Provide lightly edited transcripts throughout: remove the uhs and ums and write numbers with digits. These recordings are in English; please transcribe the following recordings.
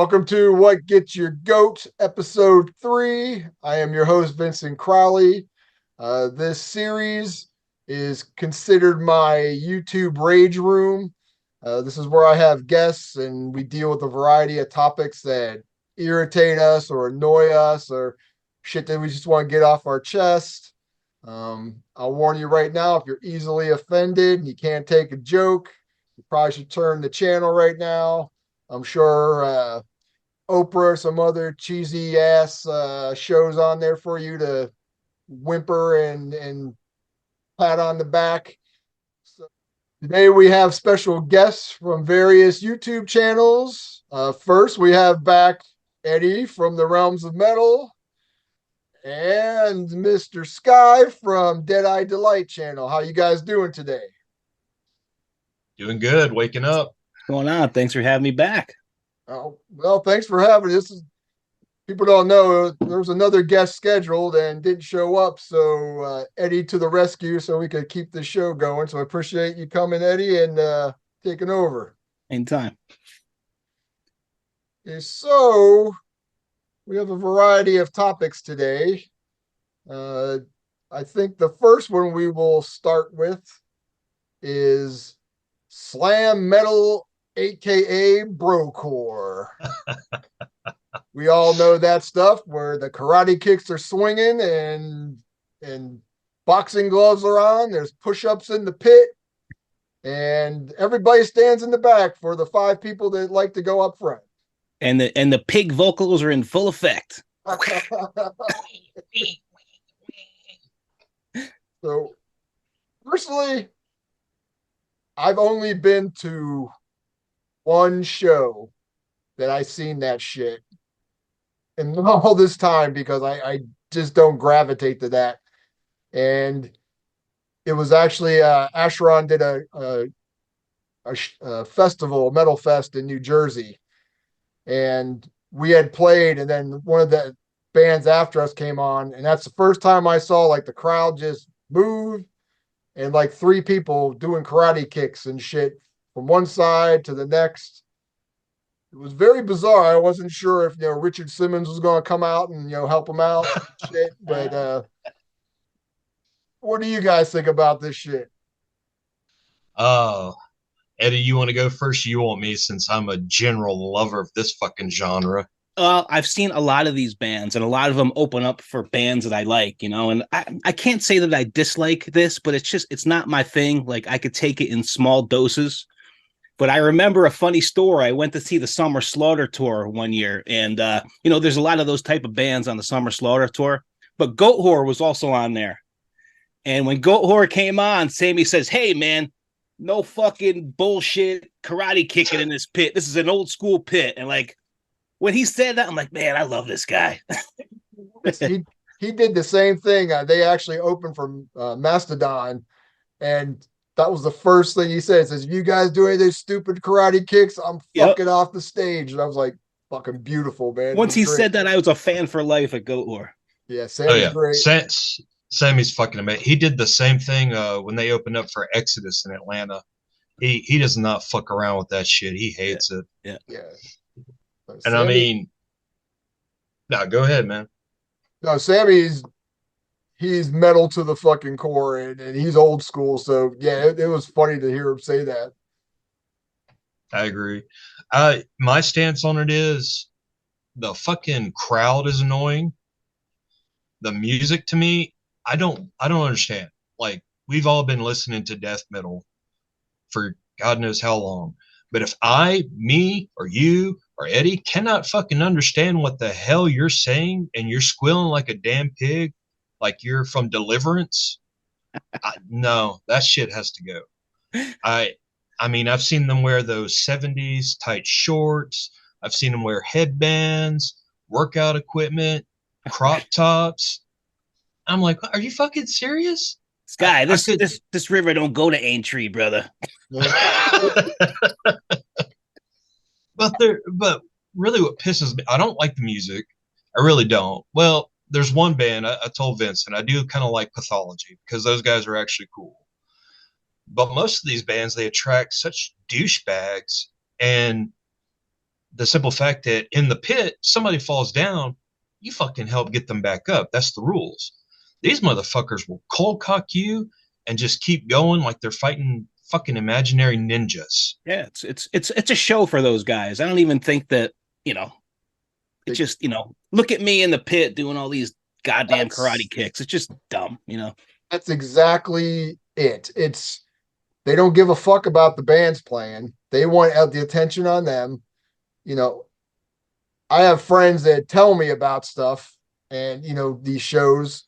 Welcome to What Gets Your Goat, episode 3. I am your host, Vincent Crowley. This series is considered my YouTube rage room. This is where I have guests and we deal with a variety of topics that irritate us or annoy us or shit that we just want to get off our chest. I'll warn you right now, if you're easily offended and you can't take a joke, you probably should turn the channel right now. I'm sure Oprah or some other cheesy ass shows on there for you to whimper and pat on the back. So today we have special guests from various YouTube channels. First, we have back Eddie from the Realms of Metal and Mr. Skye from DEADITE DELIGHT channel. How you guys doing today? Doing good, waking up. What's going on? Thanks for having me back. Oh, well, thanks for having this. People don't know there was another guest scheduled and didn't show up. So Eddie to the rescue so we could keep the show going. So I appreciate you coming, Eddie, and taking over. Anytime. Okay, so we have a variety of topics today. I think the first one we will start with is slam metal, aka brocore. We all know that stuff where the karate kicks are swinging and boxing gloves are on. There's push-ups in the pit, and everybody stands in the back for the 5 people that like to go up front. And the pig vocals are in full effect. So, personally, I've only been to one show that I seen that shit in all this time because I just don't gravitate to that. And it was actually Asheron did a festival, a metal fest in New Jersey, and we had played, and then one of the bands after us came on, and that's the first time I saw like the crowd just move and like 3 people doing karate kicks and shit from one side to the next. It was very bizarre. I wasn't sure if Richard Simmons was going to come out and help him out and shit. But what do you guys think about this shit? Oh, Eddie, you want to go first? You want me since I'm a general lover of this fucking genre. Well, I've seen a lot of these bands, and a lot of them open up for bands that I like, and I can't say that I dislike this, but it's not my thing. Like, I could take it in small doses. But I remember a funny story. I went to see the Summer Slaughter tour one year, and there's a lot of those type of bands on the Summer Slaughter tour. But Goat Whore was also on there. And when Goat Whore came on, Sammy says, "Hey, man, no fucking bullshit karate kicking in this pit. This is an old school pit." And like, when he said that, I'm like, man, I love this guy. he did the same thing. They actually opened for Mastodon, and that was the first thing he said. He says, "If you guys do any of these stupid karate kicks, I'm fucking off the stage." And I was like, fucking beautiful, man. Once he said that, I was a fan for life at Goat Whore. Yeah, Sammy's great. Sammy's fucking amazing. He did the same thing when they opened up for Exodus in Atlanta. He does not fuck around with that shit. He hates it. Yeah. And Sammy, I mean, no, go ahead, man. No, he's metal to the fucking core, and he's old school. So yeah, it was funny to hear him say that. I agree. My stance on it is the fucking crowd is annoying. The music to me, I don't understand. Like, we've all been listening to death metal for God knows how long. But if me, or you, or Eddie cannot fucking understand what the hell you're saying and you're squealing like a damn pig, like you're from Deliverance, no, that shit has to go. I mean, I've seen them wear those 70s tight shorts. I've seen them wear headbands, workout equipment, crop tops. I'm like, are you fucking serious? Skye, this river don't go to Aintree, brother. But really what pisses me, I don't like the music. I really don't. Well, there's one band, I told Vincent, I do kind of like Pathology because those guys are actually cool. But most of these bands, they attract such douchebags, and the simple fact that in the pit, somebody falls down, you fucking help get them back up. That's the rules. These motherfuckers will cold cock you and just keep going like they're fighting fucking imaginary ninjas. Yeah, it's a show for those guys. I don't even think that, you know, it's just, you know, look at me in the pit doing all these goddamn karate kicks. It's just dumb, you know. That's exactly it. It's they don't give a fuck about the bands playing. They want the attention on them. You know, I have friends that tell me about stuff and these shows.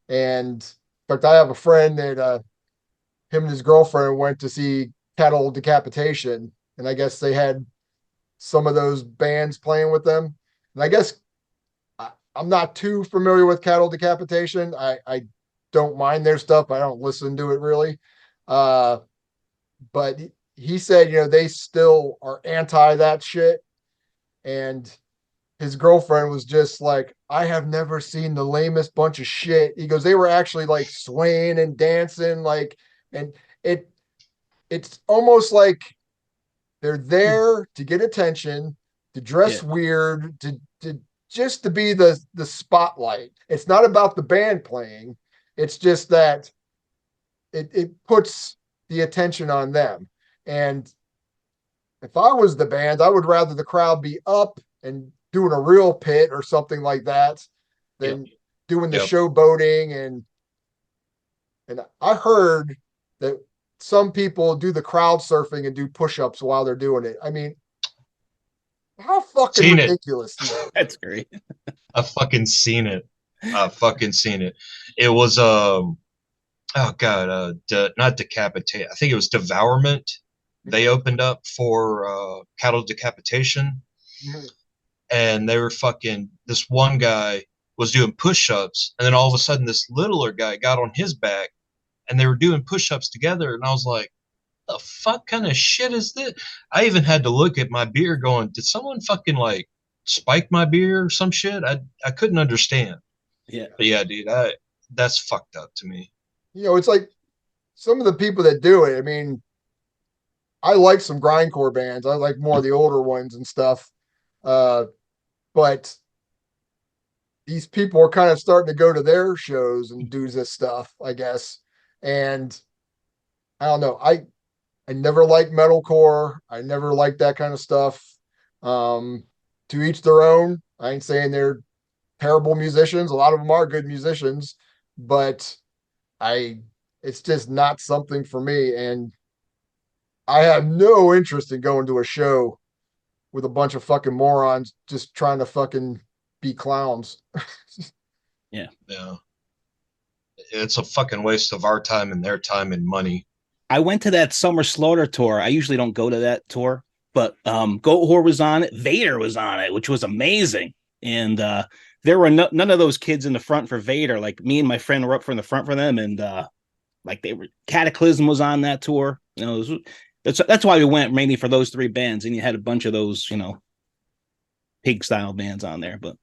And in fact, I have a friend that him and his girlfriend went to see Cattle Decapitation, and I guess they had some of those bands playing with them. And I guess I'm not too familiar with Cattle Decapitation. I don't mind their stuff. I don't listen to it really. But he said, they still are anti that shit. And his girlfriend was just like, I have never seen the lamest bunch of shit. He goes, they were actually like swaying and dancing, like, and it's almost like they're there to get attention, to dress weird, to just to be the spotlight. It's not about the band playing. It's just that it puts the attention on them. And if I was the band, I would rather the crowd be up and doing a real pit or something like that than doing the showboating. And I heard that some people do the crowd surfing and do push-ups while they're doing it. I mean, how fucking ridiculous is that? That's great. I've fucking seen it. It was oh god, not decapitate. I think it was devourment. They opened up for Cattle Decapitation. Mm-hmm. And they were fucking, this one guy was doing push-ups, and then all of a sudden this littler guy got on his back and they were doing push-ups together, and I was like, the fuck kind of shit is this? I even had to look at my beer going, did someone fucking like spike my beer or some shit? I couldn't understand. Yeah. But yeah, dude, that's fucked up to me. It's like some of the people that do it, I mean, I like some grindcore bands. I like more of the older ones and stuff. But these people are kind of starting to go to their shows and do this stuff, I guess. And I don't know. I never liked metalcore. I never liked that kind of stuff. To each their own. I ain't saying they're terrible musicians. A lot of them are good musicians, but it's just not something for me. And I have no interest in going to a show with a bunch of fucking morons just trying to fucking be clowns. Yeah. It's a fucking waste of our time and their time and money. I went to that Summer Slaughter tour. I usually don't go to that tour, but Goat Whore was on it. Vader was on it, which was amazing. And there were none of those kids in the front for Vader. Like me and my friend were up from the front for them. And like they were, Cataclysm was on that tour. That's why we went, mainly for those three bands. And you had a bunch of those, pig style bands on there, but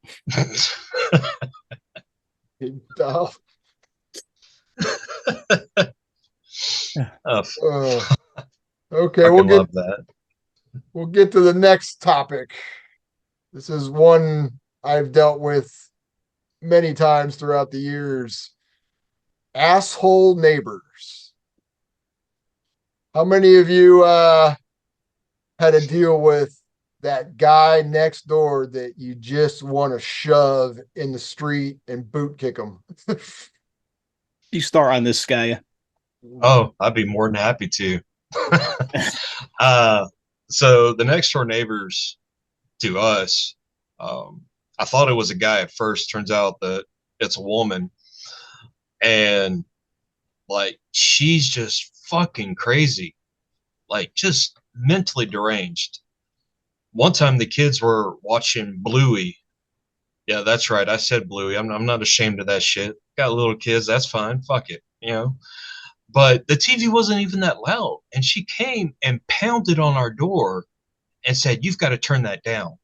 okay, we'll get to the next topic. This is one I've dealt with many times throughout the years. Asshole neighbors. How many of you had to deal with that guy next door that you just want to shove in the street and boot kick him? You start on this, Skye. Oh, I'd be more than happy to. So the next door neighbors to us, I thought it was a guy at first. Turns out that it's a woman. And like, she's just fucking crazy. Like, just mentally deranged. One time the kids were watching Bluey. Yeah, that's right. I said Bluey. I'm not ashamed of that shit. Got little kids. That's fine. Fuck it. But the TV wasn't even that loud. And she came and pounded on our door and said, you've got to turn that down.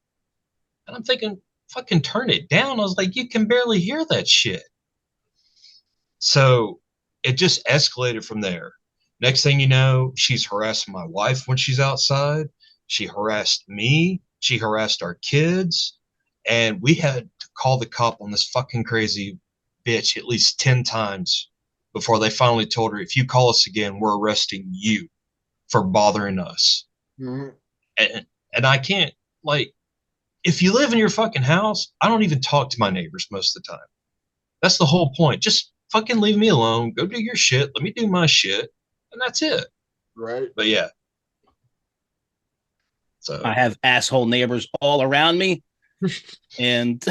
And I'm thinking, fucking turn it down. I was like, you can barely hear that shit. So it just escalated from there. Next thing you know, she's harassing my wife when she's outside. She harassed me. She harassed our kids, and we had to call the cop on this fucking crazy bitch at least 10 times before they finally told her, if you call us again, we're arresting you for bothering us. Mm-hmm. And I can't, like, if you live in your fucking house, I don't even talk to my neighbors most of the time. That's the whole point. Just fucking leave me alone. Go do your shit. Let me do my shit. And that's it. Right. But yeah. So I have asshole neighbors all around me. And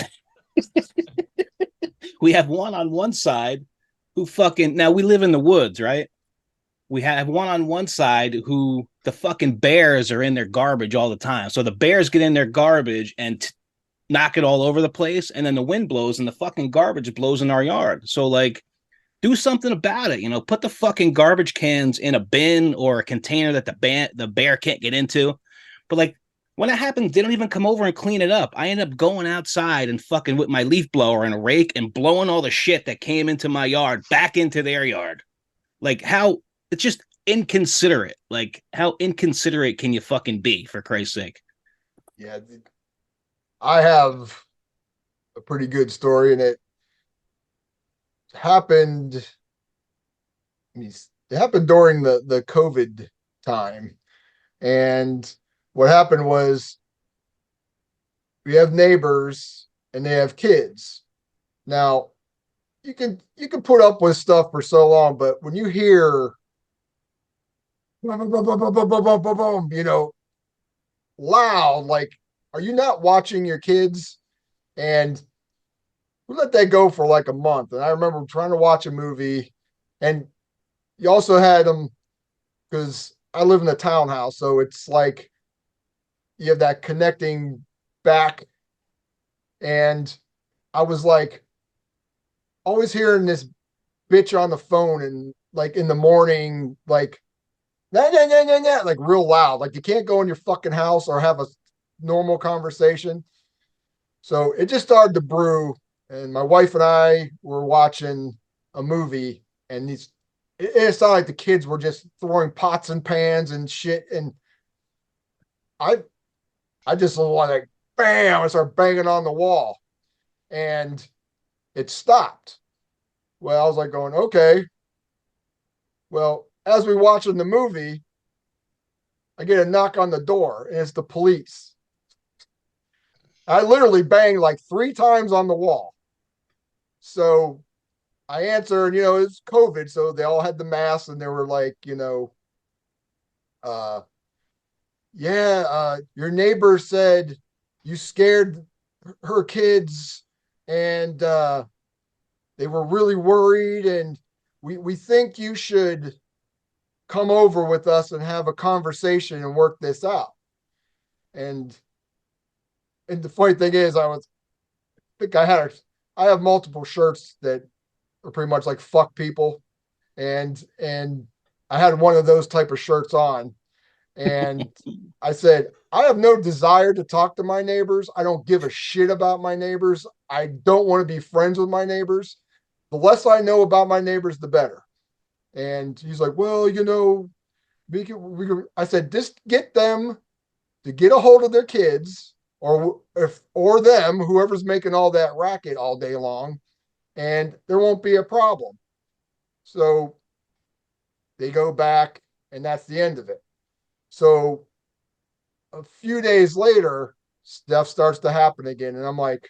we have one on one side who fucking, now we live in the woods, right? We have one on one side who the fucking bears are in their garbage all the time. So the bears get in their garbage and knock it all over the place. And then the wind blows and the fucking garbage blows in our yard. So like, do something about it. You know, put the fucking garbage cans in a bin or a container that the bear can't get into. But like, when it happens, they don't even come over and clean it up. I end up going outside and fucking with my leaf blower and a rake and blowing all the shit that came into my yard back into their yard. Like, how it's just inconsiderate. Like, how inconsiderate can you fucking be, for Christ's sake? Yeah, I have a pretty good story, and it happened. It happened during the COVID time, and what happened was we have neighbors and they have kids. Now, you can put up with stuff for so long, but when you hear you know, loud, like, are you not watching your kids? And we let that go for like a month. And I remember trying to watch a movie, and you also had them because I live in a townhouse, so it's like you have that connecting back. And I was like always hearing this bitch on the phone, and like in the morning, like nah, nah, nah, nah, nah, like real loud. Like you can't go in your fucking house or have a normal conversation. So it just started to brew, and my wife and I were watching a movie, and it sounded like the kids were just throwing pots and pans and shit. And I I just like bam, I started banging on the wall, and it stopped. Well, I was like going, okay. Well, as we watching the movie, I get a knock on the door, and it's the police. I literally banged like 3 times on the wall. So I answer, and it's COVID, so they all had the masks, and they were like, uh, yeah, your neighbor said you scared her kids, and they were really worried, and we think you should come over with us and have a conversation and work this out. And the funny thing is, I think I have multiple shirts that are pretty much like fuck people, and I had one of those type of shirts on, and I said, I have no desire to talk to my neighbors. I don't give a shit about my neighbors. I don't want to be friends with my neighbors. The less I know about my neighbors, the better. And he's like, well, I said, just get them to get a hold of their kids, or them, whoever's making all that racket all day long, and there won't be a problem. So they go back, and that's the end of it. So a few days later, stuff starts to happen again, and I'm like,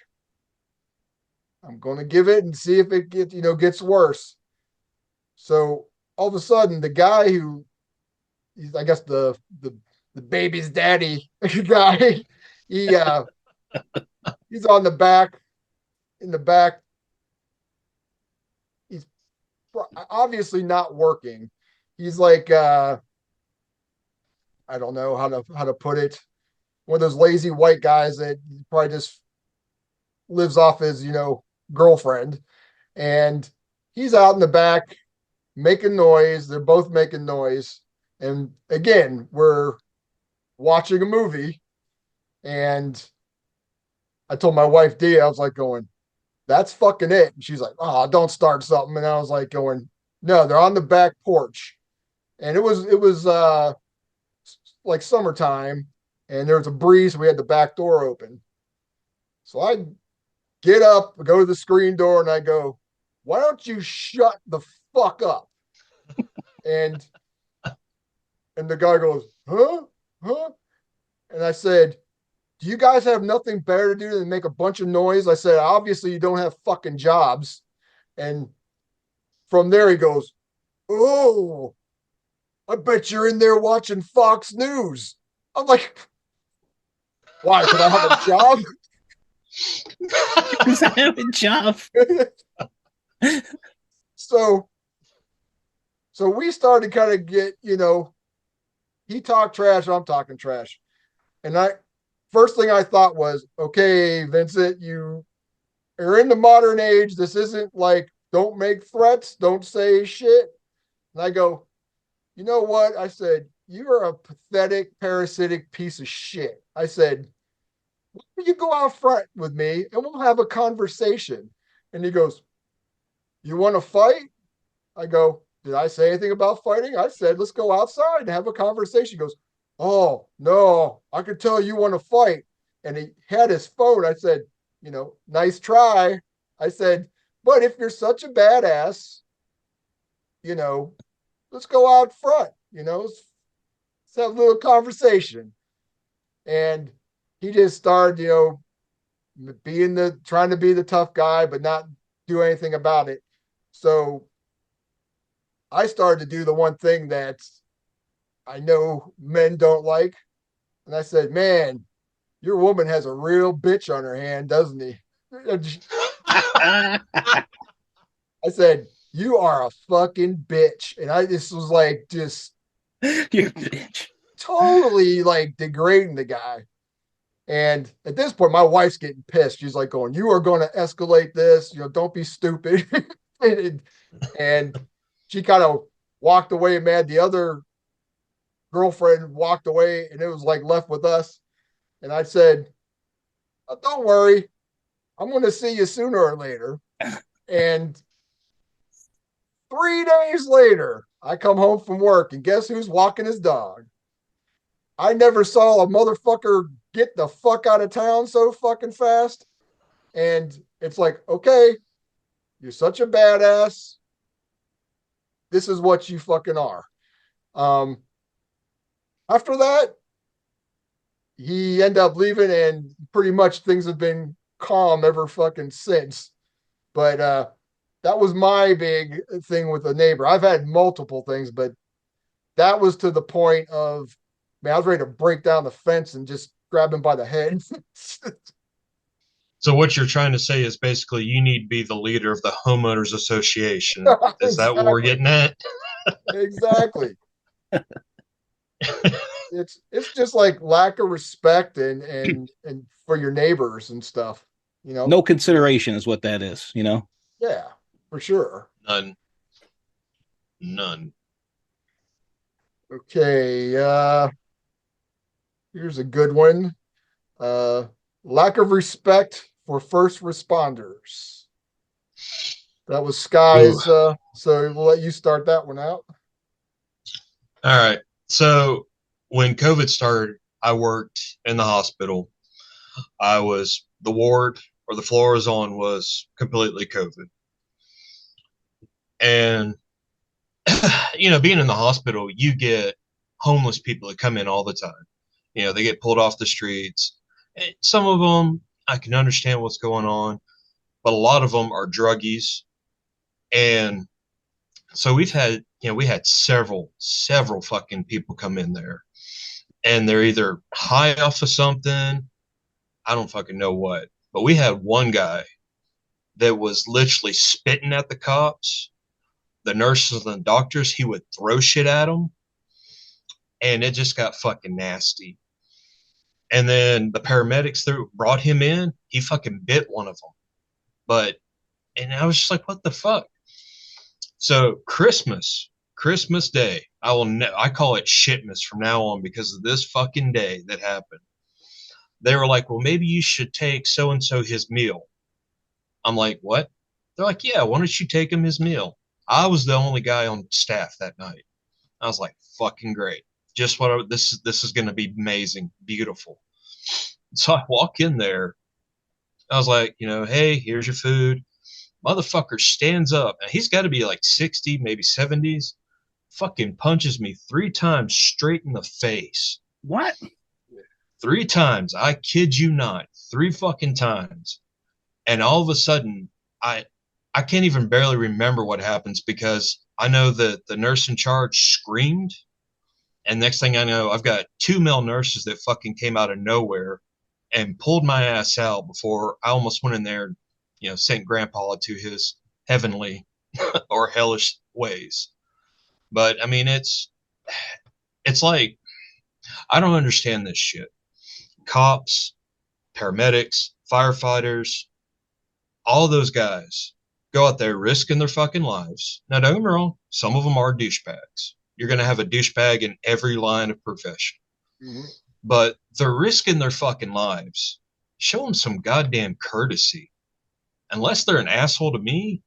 I'm going to give it and see if it gets worse. So all of a sudden, the guy he's, I guess, the baby's daddy guy, he he's on the back, in the back. He's obviously not working. He's like, I don't know how to put it. One of those lazy white guys that probably just lives off his, girlfriend. And he's out in the back making noise. They're both making noise. And again, we're watching a movie. And I told my wife, Dee, I was like going, that's fucking it. And she's like, oh, don't start something. And I was like going, no, they're on the back porch. And it was like summertime. and there was a breeze. So we had the back door open. So I get up, go to the screen door, and I go, "Why don't you shut the fuck up?" And the guy goes, "Huh? Huh?" And I said, "Do you guys have nothing better to do than make a bunch of noise?" I said, "Obviously you don't have fucking jobs." And from there he goes, "Oh, I bet you're in there watching Fox News." I'm like, "Why? Because I have a job?" Because I have a job. so we started kind of get, he talked trash, I'm talking trash. And first thing I thought was, okay, Vincent, you are in the modern age. This isn't like, don't make threats, don't say shit. And I go, "You know what?" I said, "You are a pathetic, parasitic piece of shit." I said, "You go out front with me and we'll have a conversation." And he goes, "You want to fight?" I go, "Did I say anything about fighting?" I said, "Let's go outside and have a conversation." He goes, "Oh, no, I could tell you want to fight." And he had his phone. I said, "Nice try." I said, "But if you're such a badass, you know, let's go out front, let's have a little conversation." And he just started, trying to be the tough guy, but not do anything about it. So I started to do the one thing that I know men don't like. And I said, "Man, your woman has a real bitch on her hand, doesn't he?" I said, "You are a fucking bitch." And I just was like, just You bitch. totally like degrading the guy. And at this point, my wife's getting pissed. She's like going, "You are going to escalate this. Don't be stupid." and she kind of walked away mad. The other girlfriend walked away, and it was like left with us. And I said, "Oh, don't worry. I'm going to see you sooner or later." And 3 days later, I come home from work, and guess who's walking his dog? I never saw a motherfucker get the fuck out of town so fucking fast. And it's like, okay, you're such a badass. This is what you fucking are. Um, After that, he ended up leaving, and pretty much things have been calm ever fucking since. But that was my big thing with a neighbor. I've had multiple things, but that was to the point of, man, I was ready to break down the fence and just grab him by the head. So what you're trying to say is basically you need to be the leader of the homeowners association. Is that what we're getting at? Exactly. It's just like lack of respect and for your neighbors and stuff. No consideration is what that is, Yeah, for sure. None. None. Okay, here's a good one. Uh, Lack of respect for first responders. That was Ooh. Skye's. So we'll let you start that one out. All right. So when COVID started, I worked in the hospital. I was the ward or the floor I was on was completely COVID. And, being in the hospital, you get homeless people that come in all the time. They get pulled off the streets. And some of them, I can understand what's going on, but a lot of them are druggies. And so we had several fucking people come in there, and they're either high off of something, I don't fucking know what. But we had one guy that was literally spitting at the cops, the nurses and the doctors. He would throw shit at them, and it just got fucking nasty. And then the paramedics brought him in. He fucking bit one of them. And I was just like, what the fuck? So Christmas Day, I call it shitmas from now on because of this fucking day that happened. They were like, well, maybe you should take so and so his meal. I'm like, what? They're like, yeah, why don't you take him his meal? I was the only guy on staff that night. I was like, fucking great. just what this is going to be amazing, beautiful. So I walk in there. I was like, hey, here's your food. Motherfucker stands up, and he's got to be like 60, maybe 70s. Fucking punches me 3 times straight in the face. What? 3 times. I kid you not. 3 fucking times. And all of a sudden, I can't even barely remember what happens, because I know that the nurse in charge screamed. And next thing I know, I've got 2 male nurses that fucking came out of nowhere and pulled my ass out before I almost went in there, sent Grandpa to his heavenly or hellish ways. But I mean, it's like, I don't understand this shit. Cops, paramedics, firefighters, all those guys go out there risking their fucking lives. Now, don't get me wrong, some of them are douchebags. You're going to have a douchebag in every line of profession. Mm-hmm. But they're risking their fucking lives. Show them some goddamn courtesy. Unless they're an asshole to me,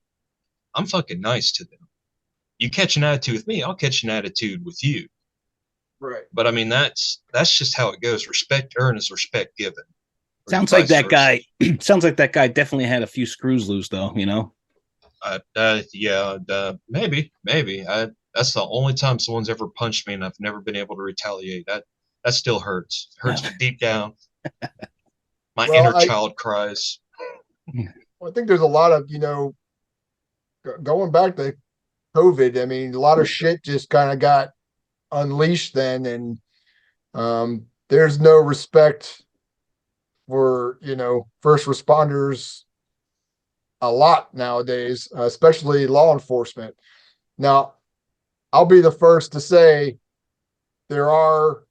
I'm fucking nice to them. You catch an attitude with me, I'll catch an attitude with you. Right. But I mean, that's just how it goes. Respect earned is respect given. Sounds like that guy. Sounds like that guy definitely had a few screws loose, though. Yeah, maybe. That's the only time someone's ever punched me, and I've never been able to retaliate. That still hurts. Hurts deep down. My inner child cries. I think there's a lot of, going back to COVID. I mean, a lot of shit just kind of got unleashed then, and there's no respect for, first responders a lot nowadays, especially law enforcement. Now, I'll be the first to say there are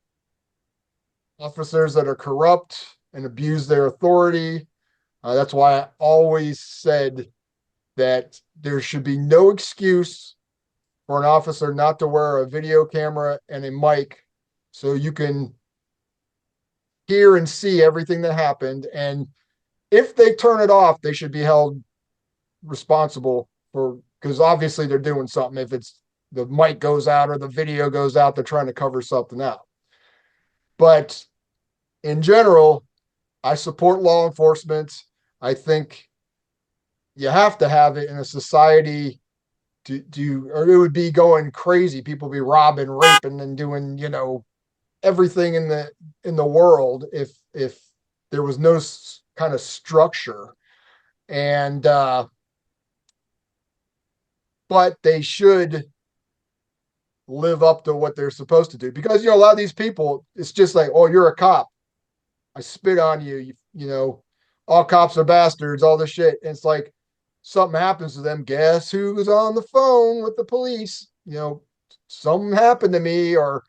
officers that are corrupt and abuse their authority. That's why I always said that there should be no excuse for an officer not to wear a video camera and a mic so you can hear and see everything that happened. And if they turn it off, they should be held responsible for, because obviously they're doing something. If it's the mic goes out or the video goes out, they're trying to cover something out. But in general, I support law enforcement. I think you have to have it in a society to or it would be going crazy. People be robbing, raping, and doing, everything in the world if there was no kind of structure. And but they should live up to what they're supposed to do, because a lot of these people, it's just like, oh, you're a cop, I spit on you, all cops are bastards, all this shit. And it's like, something happens to them, guess who's on the phone with the police? Something happened to me, or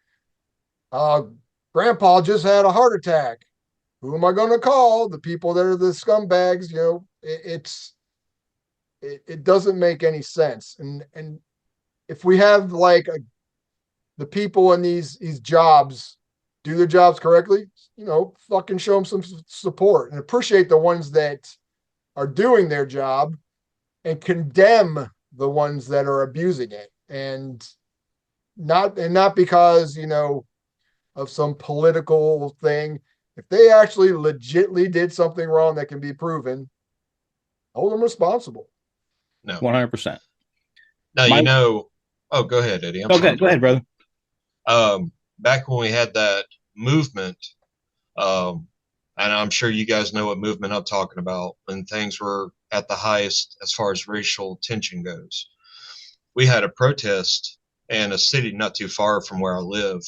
grandpa just had a heart attack. Who am I going to call? The people that are the scumbags. It doesn't make any sense. And if we have the people in these jobs do their jobs correctly, fucking show them some support and appreciate the ones that are doing their job and condemn the ones that are abusing it. And not because, of some political thing. If they actually legitly did something wrong that can be proven, hold them responsible. No, 100%. No, oh, go ahead, Eddie. Okay, go ahead, brother. Back when we had that movement, and I'm sure you guys know what movement I'm talking about, when things were at the highest as far as racial tension goes. We had a protest in a city not too far from where I live.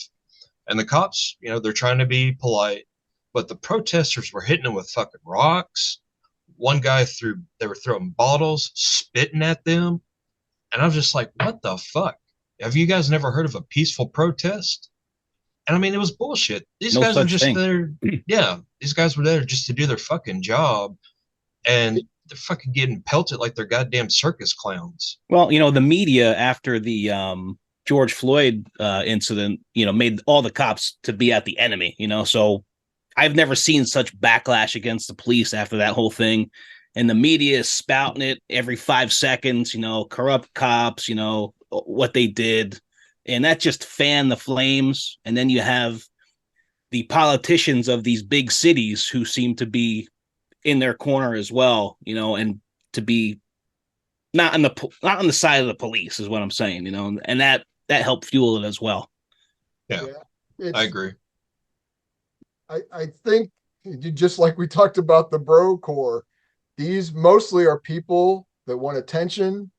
And the cops, they're trying to be polite, but the protesters were hitting them with fucking rocks. One guy they were throwing bottles, spitting at them. And I was just like, what the fuck? Have you guys never heard of a peaceful protest? And I mean, it was bullshit. These guys were just there. Yeah, these guys were there just to do their fucking job. And they're fucking getting pelted like they're goddamn circus clowns. Well, the media after the George Floyd incident, made all the cops to be at the enemy, so I've never seen such backlash against the police after that whole thing. And the media is spouting it every 5 seconds, corrupt cops, what they did. and that just fanned the flames. And then you have the politicians of these big cities who seem to be in their corner as well, and to be not on the side of the police is what I'm saying, and that helped fuel it as well. Yeah. I agree. I think just like we talked about the bro core, these mostly are people that want attention.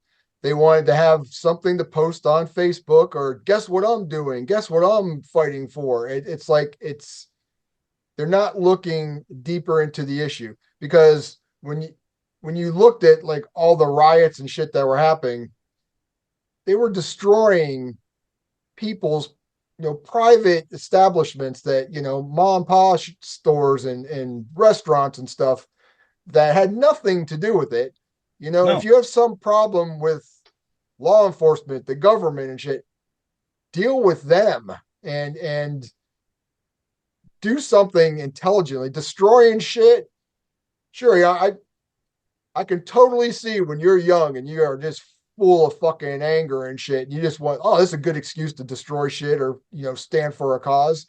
They wanted to have something to post on Facebook, or guess what I'm doing? Guess what I'm fighting for? It's like they're not looking deeper into the issue, because when you looked at like all the riots and shit that were happening, they were destroying people's private establishments, that mom and pop stores and restaurants and stuff that had nothing to do with it. No. If you have some problem with law enforcement, the government and shit, deal with them and do something intelligently. Destroying shit, sure, yeah, I can totally see when you're young and you are just full of fucking anger and shit, and you just want, this is a good excuse to destroy shit, or stand for a cause.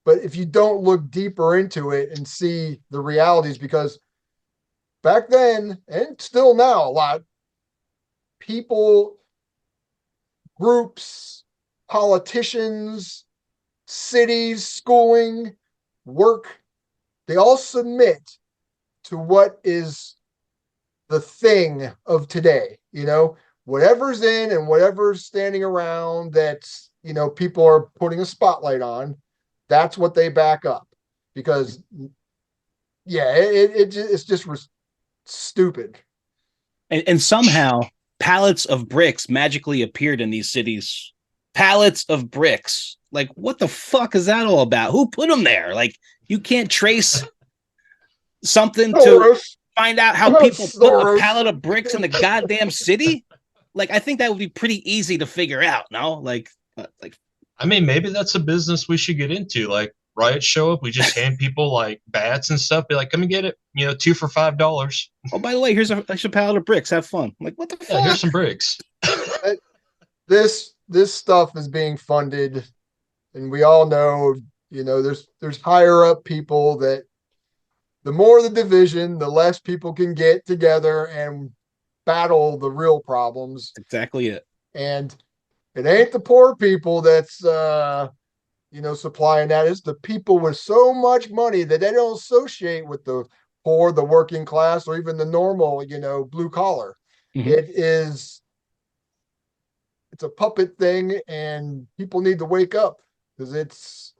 But if you don't look deeper into it and see the realities, because back then and still now, a lot people, groups, politicians, cities, schooling, work, they all submit to what is the thing of today. Whatever's in and whatever's standing around that's, people are putting a spotlight on, that's what they back up. Because it's just stupid. And somehow pallets of bricks magically appeared in these cities. Pallets of bricks. Like, what the fuck is that all about? Who put them there? Like, you can't trace something to find out how people put a pallet of bricks in the goddamn city. Like, I think that would be pretty easy to figure out. No, like, I mean, maybe that's a business we should get into. Like, riots show up, we just hand people like bats and stuff. Be like, come and get it. 2 for $5. Oh, by the way, here's a pallet of bricks. Have fun. I'm like, what the fuck? Yeah, here's some bricks. This stuff is being funded, and we all know, there's higher up people that the more the division, the less people can get together and battle the real problems. Exactly it. And it ain't the poor people that's supplying that. It's the people with so much money that they don't associate with the poor, the working class, or even the normal, blue collar. Mm-hmm. It's a puppet thing, and people need to wake up, because it's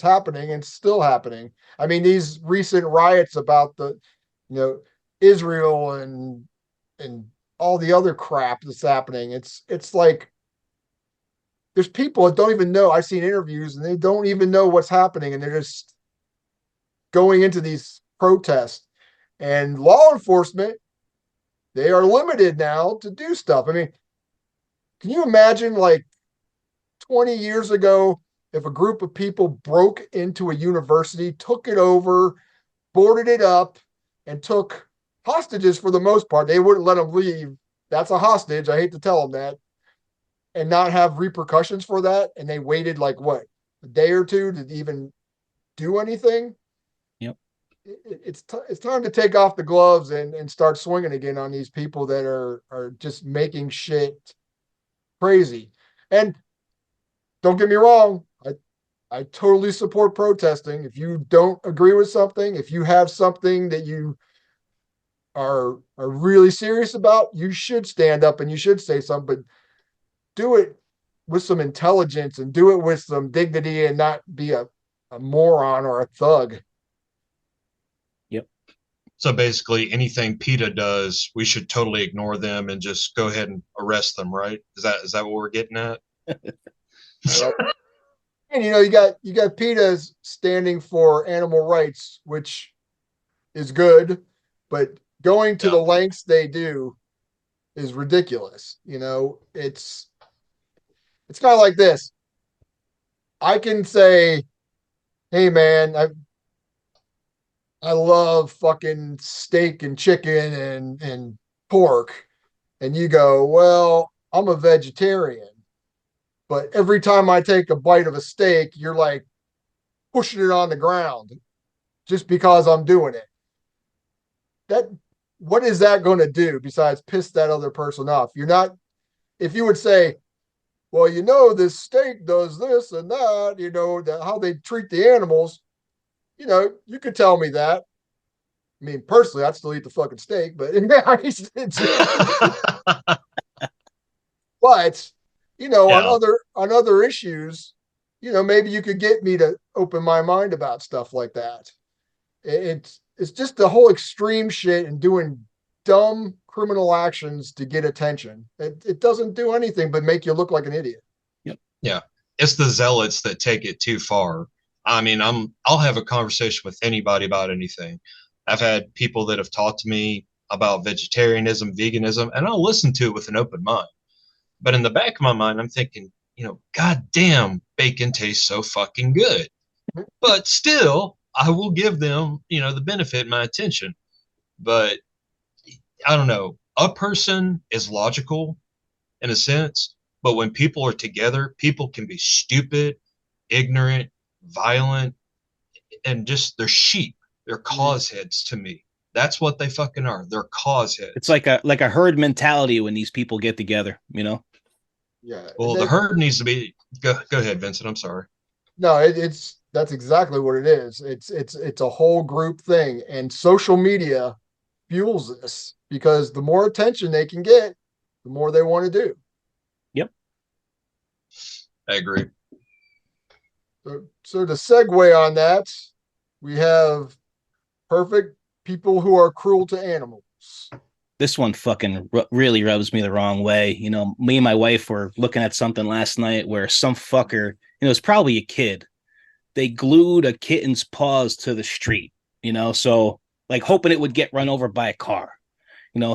happening and still happening. I mean, these recent riots about the, Israel and all the other crap that's happening. It's like, there's people that don't even know. I've seen interviews and they don't even know what's happening, and they're just going into these protests. And law enforcement, they are limited now to do stuff. I mean, can you imagine, like, 20 years ago, if a group of people broke into a university, took it over, boarded it up, and took hostages? For the most part, they wouldn't let them leave. That's a hostage. I hate to tell them that. And not have repercussions for that. And they waited like what, a day or two to even do anything. Yep. It's time to take off the gloves and start swinging again on these people that are just making shit crazy. And don't get me wrong, I totally support protesting. If you don't agree with something, if you have something that you are really serious about, you should stand up and you should say something, but do it with some intelligence and do it with some dignity, and not be a moron or a thug. Yep. So basically anything PETA does, we should totally ignore them and just go ahead and arrest them, right? Is that what we're getting at? Yep. And you got PETA standing for animal rights, which is good, but going to the lengths they do is ridiculous. It's kind of like this. I can say, hey man, I love fucking steak and chicken and pork. And you go, well, I'm a vegetarian. But every time I take a bite of a steak, you're like pushing it on the ground just because I'm doing it. That what is that going to do besides piss that other person off? You're not, if you would say, well, this steak does this and that, how they treat the animals, you could tell me that. I mean, personally, I'd still eat the fucking steak, but but Yeah. on other issues, maybe you could get me to open my mind about stuff like that. It's just the whole extreme shit and doing dumb criminal actions to get attention. It doesn't do anything but make you look like an idiot. Yep. Yeah. It's the zealots that take it too far. I mean, I'll have a conversation with anybody about anything. I've had people that have talked to me about vegetarianism, veganism, and I'll listen to it with an open mind. But in the back of my mind, I'm thinking, God damn, bacon tastes so fucking good. But still, I will give them, the benefit, my attention. But I don't know. A person is logical in a sense, but when people are together, people can be stupid, ignorant, violent, and just they're sheep. They're cause heads to me. That's what they fucking are. They're cause heads. It's like a herd mentality when these people get together, Yeah. Well, the herd needs to be. Go ahead, Vincent. I'm sorry. No, that's exactly what it is. It's a whole group thing, and social media fuels this because the more attention they can get, the more they want to do. Yep. I agree. So to segue on that, we have perfect people who are cruel to animals. This one fucking really rubs me the wrong way. Me and my wife were looking at something last night where some fucker, it's probably a kid. They glued a kitten's paws to the street, so like hoping it would get run over by a car.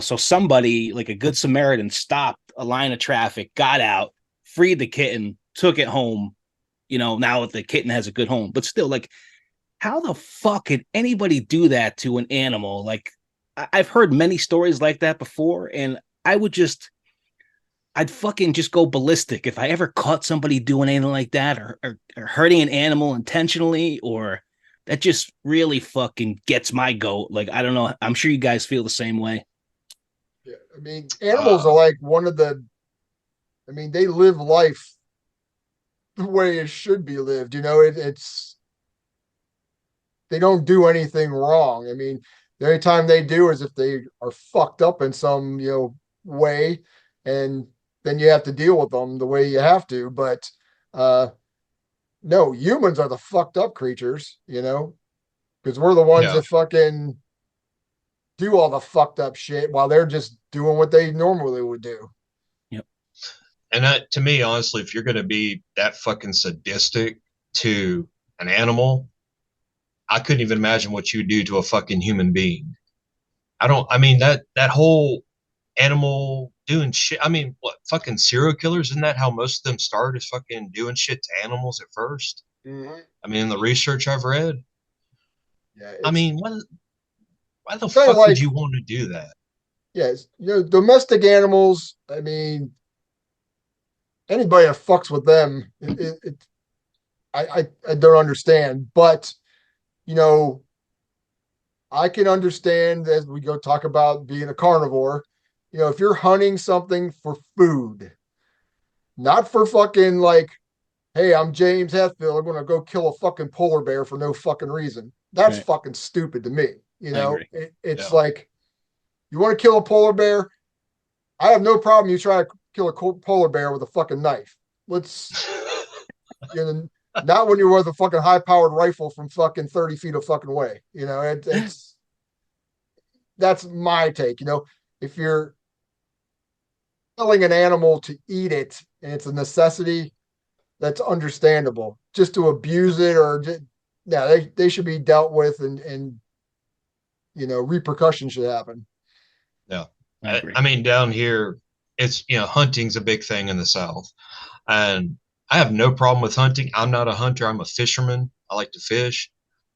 So somebody like a good Samaritan stopped a line of traffic, got out, freed the kitten, took it home. Now the kitten has a good home, but still, like, how the fuck could anybody do that to an animal? Like, I've heard many stories like that before, and I'd fucking just go ballistic if I ever caught somebody doing anything like that or hurting an animal intentionally, or that just really fucking gets my goat. Like, I don't know. I'm sure you guys feel the same way. Yeah, I mean, animals are like they live life the way it should be lived. It's they don't do anything wrong. I mean, the only time they do is if they are fucked up in some way, and then you have to deal with them the way you have to. But no, humans are the fucked up creatures, because we're the ones that fucking do all the fucked up shit while they're just doing what they normally would do. Yep. And that, to me, honestly, if you're going to be that fucking sadistic to an animal, I couldn't even imagine what you do to a fucking human being. I mean, that whole animal doing shit. I mean, what, fucking serial killers? Isn't that how most of them start, is fucking doing shit to animals at first? Mm-hmm. I mean, in the research I've read. Yeah. I mean, why the fuck would you want to do that? Yes. Domestic animals, I mean, anybody that fucks with them, I don't understand. But, I can understand as we go talk about being a carnivore. If you're hunting something for food, not for fucking like, hey, I'm James Hetfield, I'm gonna go kill a fucking polar bear for no fucking reason. That's right. Fucking stupid to me. It's Yeah. like, you want to kill a polar bear? I have no problem you try to kill a polar bear with a fucking knife. Let's not when you're with a fucking high powered rifle from fucking 30 feet of fucking way. It's that's my take. If you're killing an animal to eat it and it's a necessity, that's understandable. Just to abuse it or they should be dealt with, and repercussions should happen. Yeah. I mean, down here, it's, hunting's a big thing in the South. And I have no problem with hunting. I'm not a hunter. I'm a fisherman. I like to fish.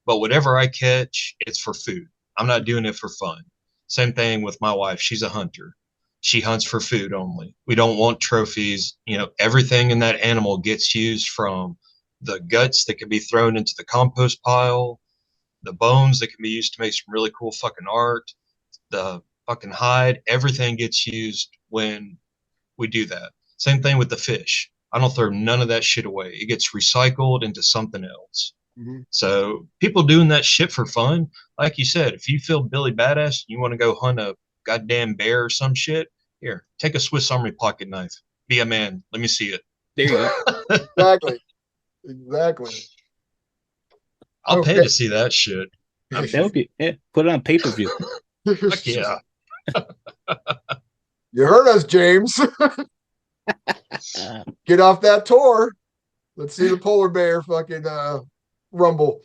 But whatever I catch, it's for food. I'm not doing it for fun. Same thing with my wife. She's a hunter. She hunts for food only. We don't want trophies. You know, everything in that animal gets used, from the guts that can be thrown into the compost pile, the bones that can be used to make some really cool fucking art, the fucking hide, everything gets used when we do that. Same thing with the fish. I don't throw none of that shit away. It gets recycled into something else. Mhm. So people doing that shit for fun, like you said, if you feel Billy Badass and you want to go hunt a goddamn bear or some shit, here, take a Swiss Army pocket knife. Be a man. Let me see it. There you go. Exactly. Exactly. I'll pay Okay. to see that shit. That would be, yeah, put it on pay-per-view. Fuck yeah. You heard us, James. Get off that tour. Let's see the polar bear fucking rumble.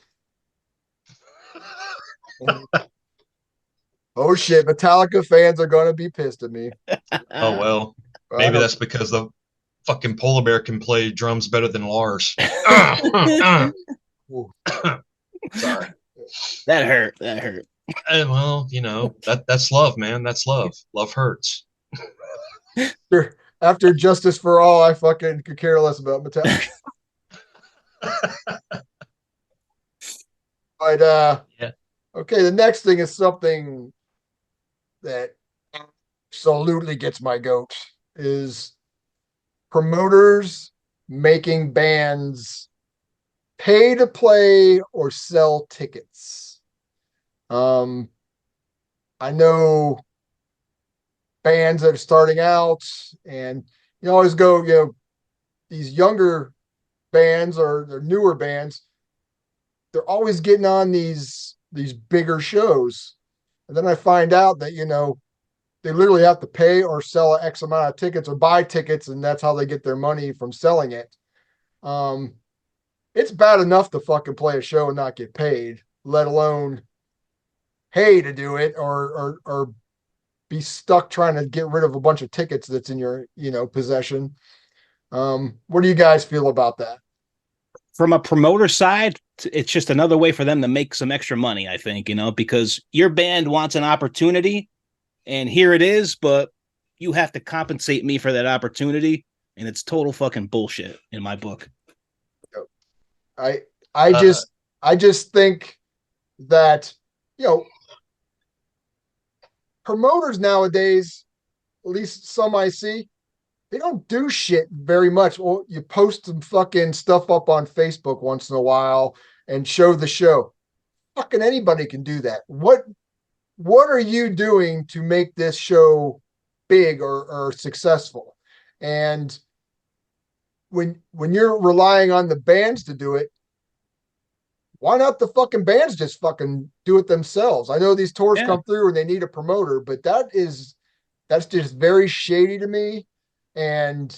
Oh shit, Metallica fans are gonna be pissed at me. Oh well. Maybe that's because the fucking polar bear can play drums better than Lars. Sorry. That hurt. That hurt. Well, you know, that's love, man. That's love. Love hurts. After Justice for All, I fucking could care less about Metallica. But Yeah. okay, the next thing is something that absolutely gets my goat is promoters making bands pay to play or sell tickets. I know bands that are starting out, and you always go, these younger bands or newer bands, they're always getting on these bigger shows. And then I find out that, they literally have to pay or sell X amount of tickets or buy tickets, and that's how they get their money from selling it. It's bad enough to fucking play a show and not get paid, let alone pay to do it or be stuck trying to get rid of a bunch of tickets that's in your, possession. What do you guys feel about that? From a promoter side, it's just another way for them to make some extra money, I think, because your band wants an opportunity and here it is, but you have to compensate me for that opportunity. And it's total fucking bullshit in my book. I just think that, promoters nowadays, at least some I see, they don't do shit very much. Well, you post some fucking stuff up on Facebook once in a while and show the show. Fucking anybody can do that. What are you doing to make this show big or successful? And when you're relying on the bands to do it, why not the fucking bands just fucking do it themselves? I know these tours come through and they need a promoter, but that's just very shady to me. And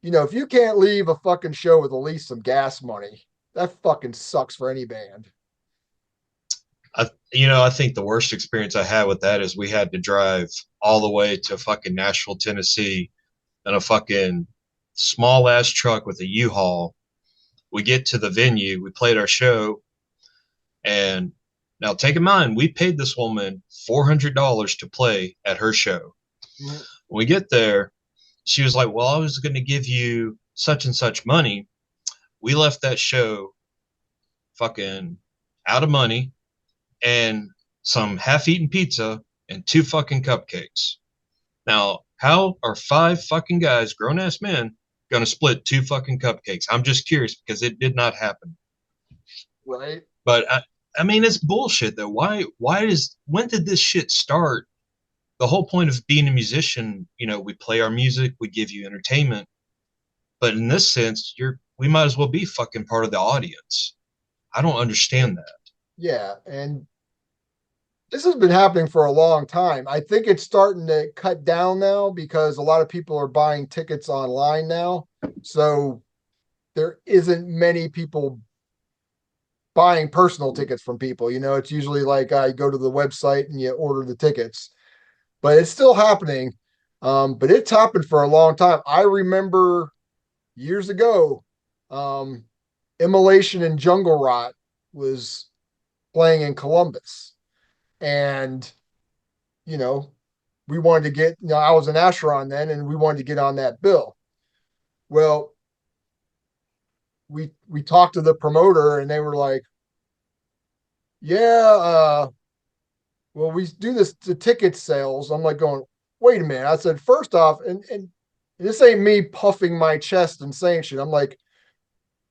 if you can't leave a fucking show with at least some gas money, that fucking sucks for any band. I think the worst experience I had with that is we had to drive all the way to fucking Nashville, Tennessee in a fucking small ass truck with a U-Haul. We get to the venue, we played our show, and now take in mind, we paid this woman $400 to play at her show. Mm-hmm. When we get there, she was like, well, I was going to give you such and such money. We left that show fucking out of money and some half-eaten pizza and 2 fucking cupcakes. Now, how are 5 fucking guys, grown-ass men, going to split 2 fucking cupcakes? I'm just curious because it did not happen. Right. But I mean, it's bullshit though. When did this shit start? The whole point of being a musician, we play our music, we give you entertainment. But in this sense, we might as well be fucking part of the audience. I don't understand that. Yeah, and this has been happening for a long time. I think it's starting to cut down now because a lot of people are buying tickets online now. So there isn't many people buying personal tickets from people. It's usually like I go to the website and you order the tickets. But it's still happening. But it's happened for a long time. I remember years ago, Immolation and Jungle Rot was playing in Columbus. And, we wanted to get, I was an Asheron then, and we wanted to get on that bill. Well, we talked to the promoter, and they were like, yeah, well, we do the ticket sales. I'm like going, wait a minute. I said, first off, and this ain't me puffing my chest and saying shit. I'm like,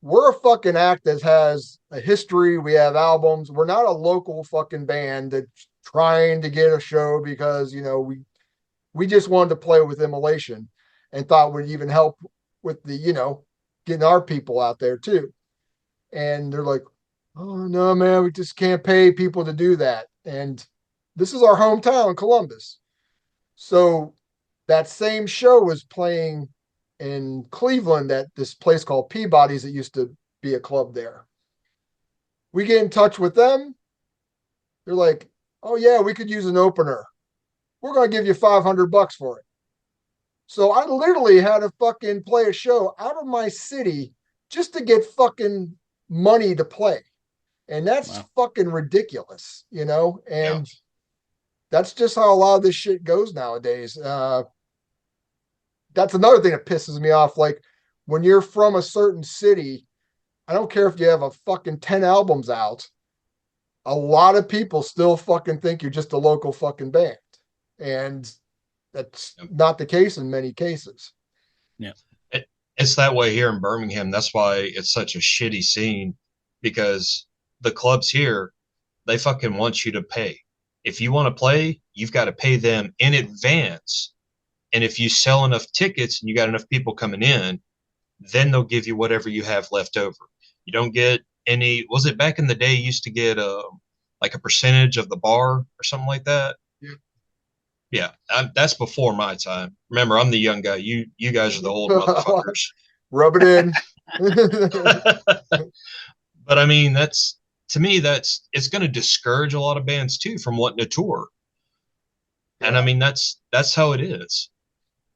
we're a fucking act that has a history. We have albums. We're not a local fucking band that's trying to get a show because, we just wanted to play with Immolation and thought would even help with the, getting our people out there too. And they're like, oh no, man, we just can't pay people to do that. And this is our hometown, Columbus. So that same show was playing in Cleveland at this place called Peabody's that used to be a club there. We get in touch with them. They're like, oh yeah, we could use an opener. We're going to give you $500 for it. So I literally had to fucking play a show out of my city just to get fucking money to play. And that's fucking ridiculous, and that's just how a lot of this shit goes nowadays. That's another thing that pisses me off. Like when you're from a certain city, I don't care if you have a fucking 10 albums out. A lot of people still fucking think you're just a local fucking band. And that's not the case in many cases. Yeah. It's that way here in Birmingham. That's why it's such a shitty scene, because the clubs here, they fucking want you to pay. If you want to play, you've got to pay them in advance. And if you sell enough tickets and you got enough people coming in, then they'll give you whatever you have left over. You don't get any, was it back in the day you used to get like a percentage of the bar or something like that? Yeah, that's before my time. Remember, I'm the young guy. You guys are the old motherfuckers. Rub it in. But I mean, to me, it's going to discourage a lot of bands too from wanting to tour. And I mean, that's how it is.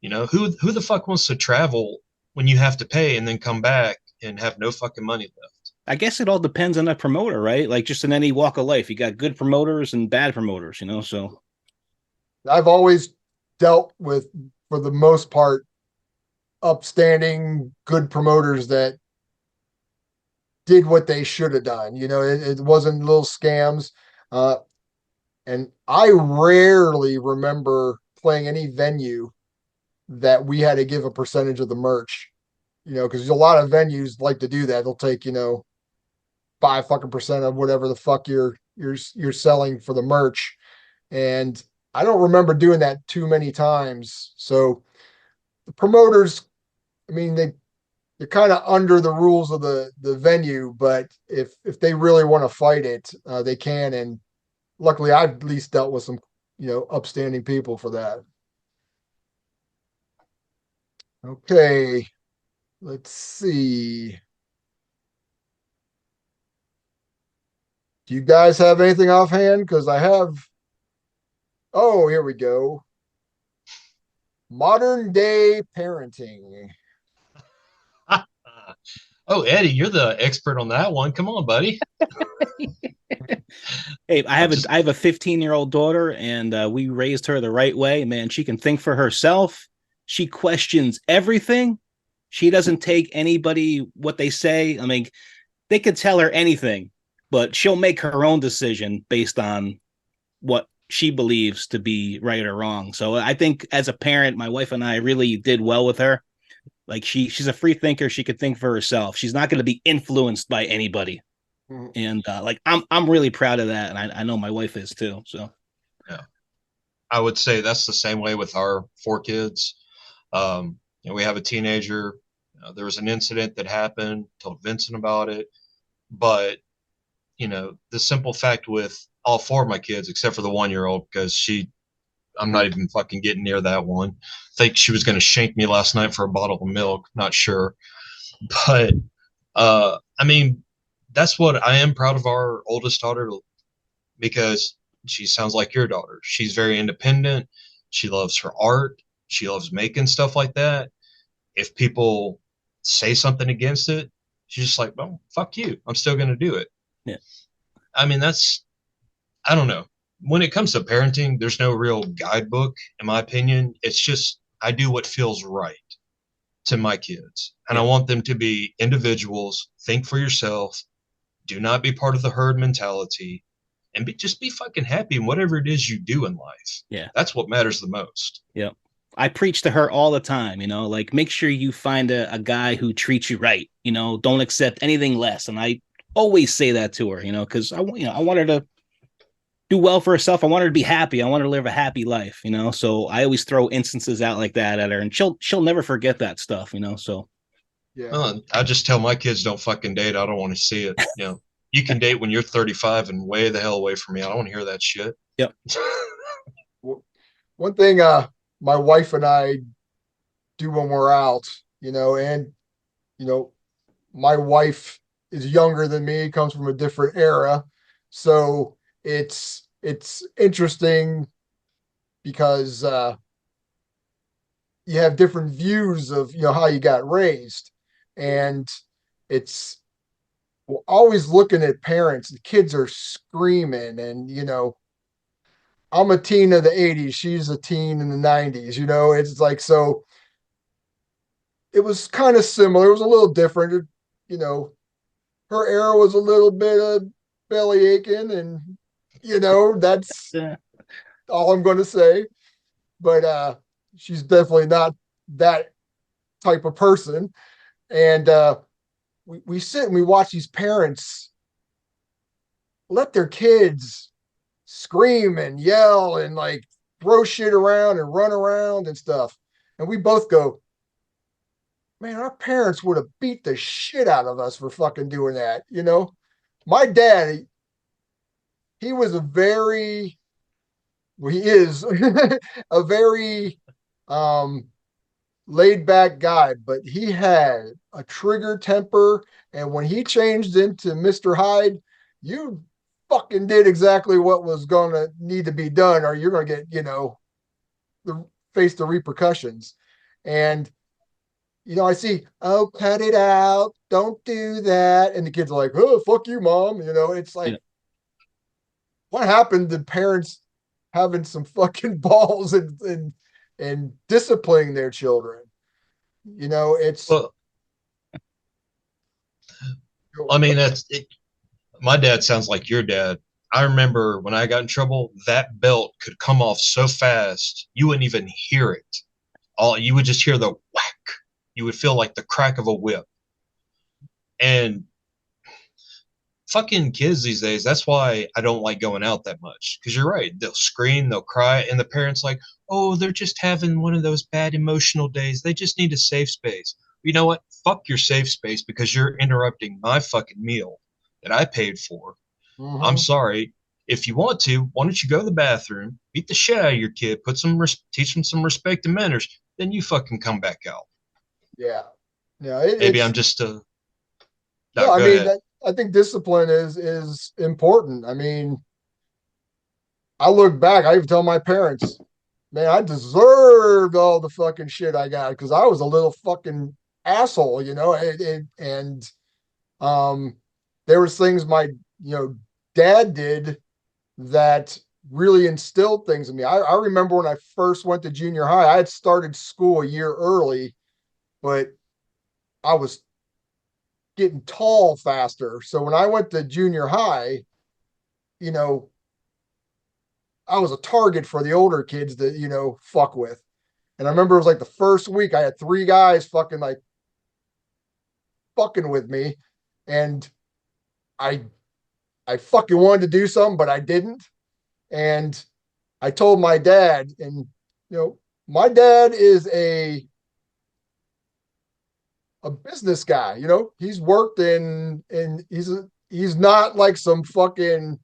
Who the fuck wants to travel when you have to pay and then come back and have no fucking money left? I guess it all depends on the promoter, right? Like just in any walk of life, you got good promoters and bad promoters, so. I've always dealt with, for the most part, upstanding, good promoters that did what they should have done. It wasn't little scams. And I rarely remember playing any venue that we had to give a percentage of the merch, because a lot of venues like to do that. They'll take, 5 fucking percent of whatever the fuck you're selling for the merch. And I don't remember doing that too many times. So the promoters, I mean, they're kind of under the rules of the venue, but if they really want to fight it, they can. And luckily I've at least dealt with some, upstanding people for that. Okay. Let's see. Do you guys have anything offhand? Because I have. Oh, here we go. Modern day parenting. Oh, Eddie, you're the expert on that one. Come on, buddy. Hey, I have a 15-year-old daughter, and we raised her the right way. Man, she can think for herself. She questions everything. She doesn't take anybody what they say. I mean, they could tell her anything, but she'll make her own decision based on what she believes to be right or wrong. So I think as a parent, my wife and I really did well with her. Like she's a free thinker. She could think for herself. She's not going to be influenced by anybody. And I'm really proud of that. And I know my wife is too. So yeah, I would say that's the same way with our 4 kids. We have a teenager. There was an incident that happened, told Vincent about it. But, the simple fact with all 4 of my kids, except for the 1-year-old, because I'm not even fucking getting near that one. I think she was going to shank me last night for a bottle of milk. Not sure. But, I mean, that's what I am proud of our oldest daughter, because she sounds like your daughter. She's very independent. She loves her art. She loves making stuff like that. If people say something against it, she's just like, well, fuck you. I'm still going to do it. Yeah. I mean, I don't know. when it comes to parenting, there's no real guidebook, in my opinion. It's just I do what feels right to my kids. And I want them to be individuals, think for yourself, do not be part of the herd mentality, and just be fucking happy in whatever it is you do in life. Yeah. That's what matters the most. Yep. I preach to her all the time, like make sure you find a guy who treats you right, don't accept anything less. And I always say that to her, because I want her to do well for herself. I want her to be happy. I want her to live a happy life, so I always throw instances out like that at her, and she'll never forget that stuff, so. Yeah. Well, I just tell my kids don't fucking date. I don't want to see it. You can date when you're 35 and way the hell away from me. I don't want to hear that shit. Yep. One thing my wife and I do when we're out, and my wife is younger than me, comes from a different era. So it's interesting because you have different views of how you got raised. And it's always looking at parents. The kids are screaming, and I'm a teen of the 80s. She's a teen in the 90s. It's like, so it was kind of similar. It was a little different. Her era was a little bit of belly aching, and that's all I'm going to say. But she's definitely not that type of person. And we sit and we watch these parents let their kids scream and yell and like throw shit around and run around and stuff. And we both go, man, our parents would have beat the shit out of us for fucking doing that. My dad, he was he is a very laid back guy, but he had a trigger temper. And when he changed into Mr. Hyde, you fucking did exactly what was going to need to be done, or you're going to get, face the repercussions. And, I see, oh, cut it out. Don't do that. And the kids are like, oh, fuck you, mom. It's like, what happened to parents having some fucking balls and disciplining their children? It's. Well, I mean, that's it. My dad sounds like your dad. I remember when I got in trouble, that belt could come off so fast you wouldn't even hear it. You would just hear the whack. You would feel like the crack of a whip. And fucking kids these days, that's why I don't like going out that much. Because you're right, they'll scream, they'll cry, and the parents like, oh, they're just having one of those bad emotional days. They just need a safe space. You know what? Fuck your safe space, because you're interrupting my fucking meal that I paid for. Mm-hmm. I'm sorry. If you want to, why don't you go to the bathroom, beat the shit out of your kid, teach them some respect and manners, then you fucking come back out. Yeah. Maybe I'm just no, I mean, I think discipline is important. I mean, I look back, I even tell my parents, man, I deserved all the fucking shit I got because I was a little fucking asshole, and there was things my dad did that really instilled things in me. I remember when I first went to junior high, I had started school a year early, but I was getting tall faster. So when I went to junior high, I was a target for the older kids to, fuck with. And I remember it was like the first week I had 3 guys fucking with me. And I fucking wanted to do something, but I didn't. And I told my dad, and my dad is a business guy. He's worked in he's not like some fucking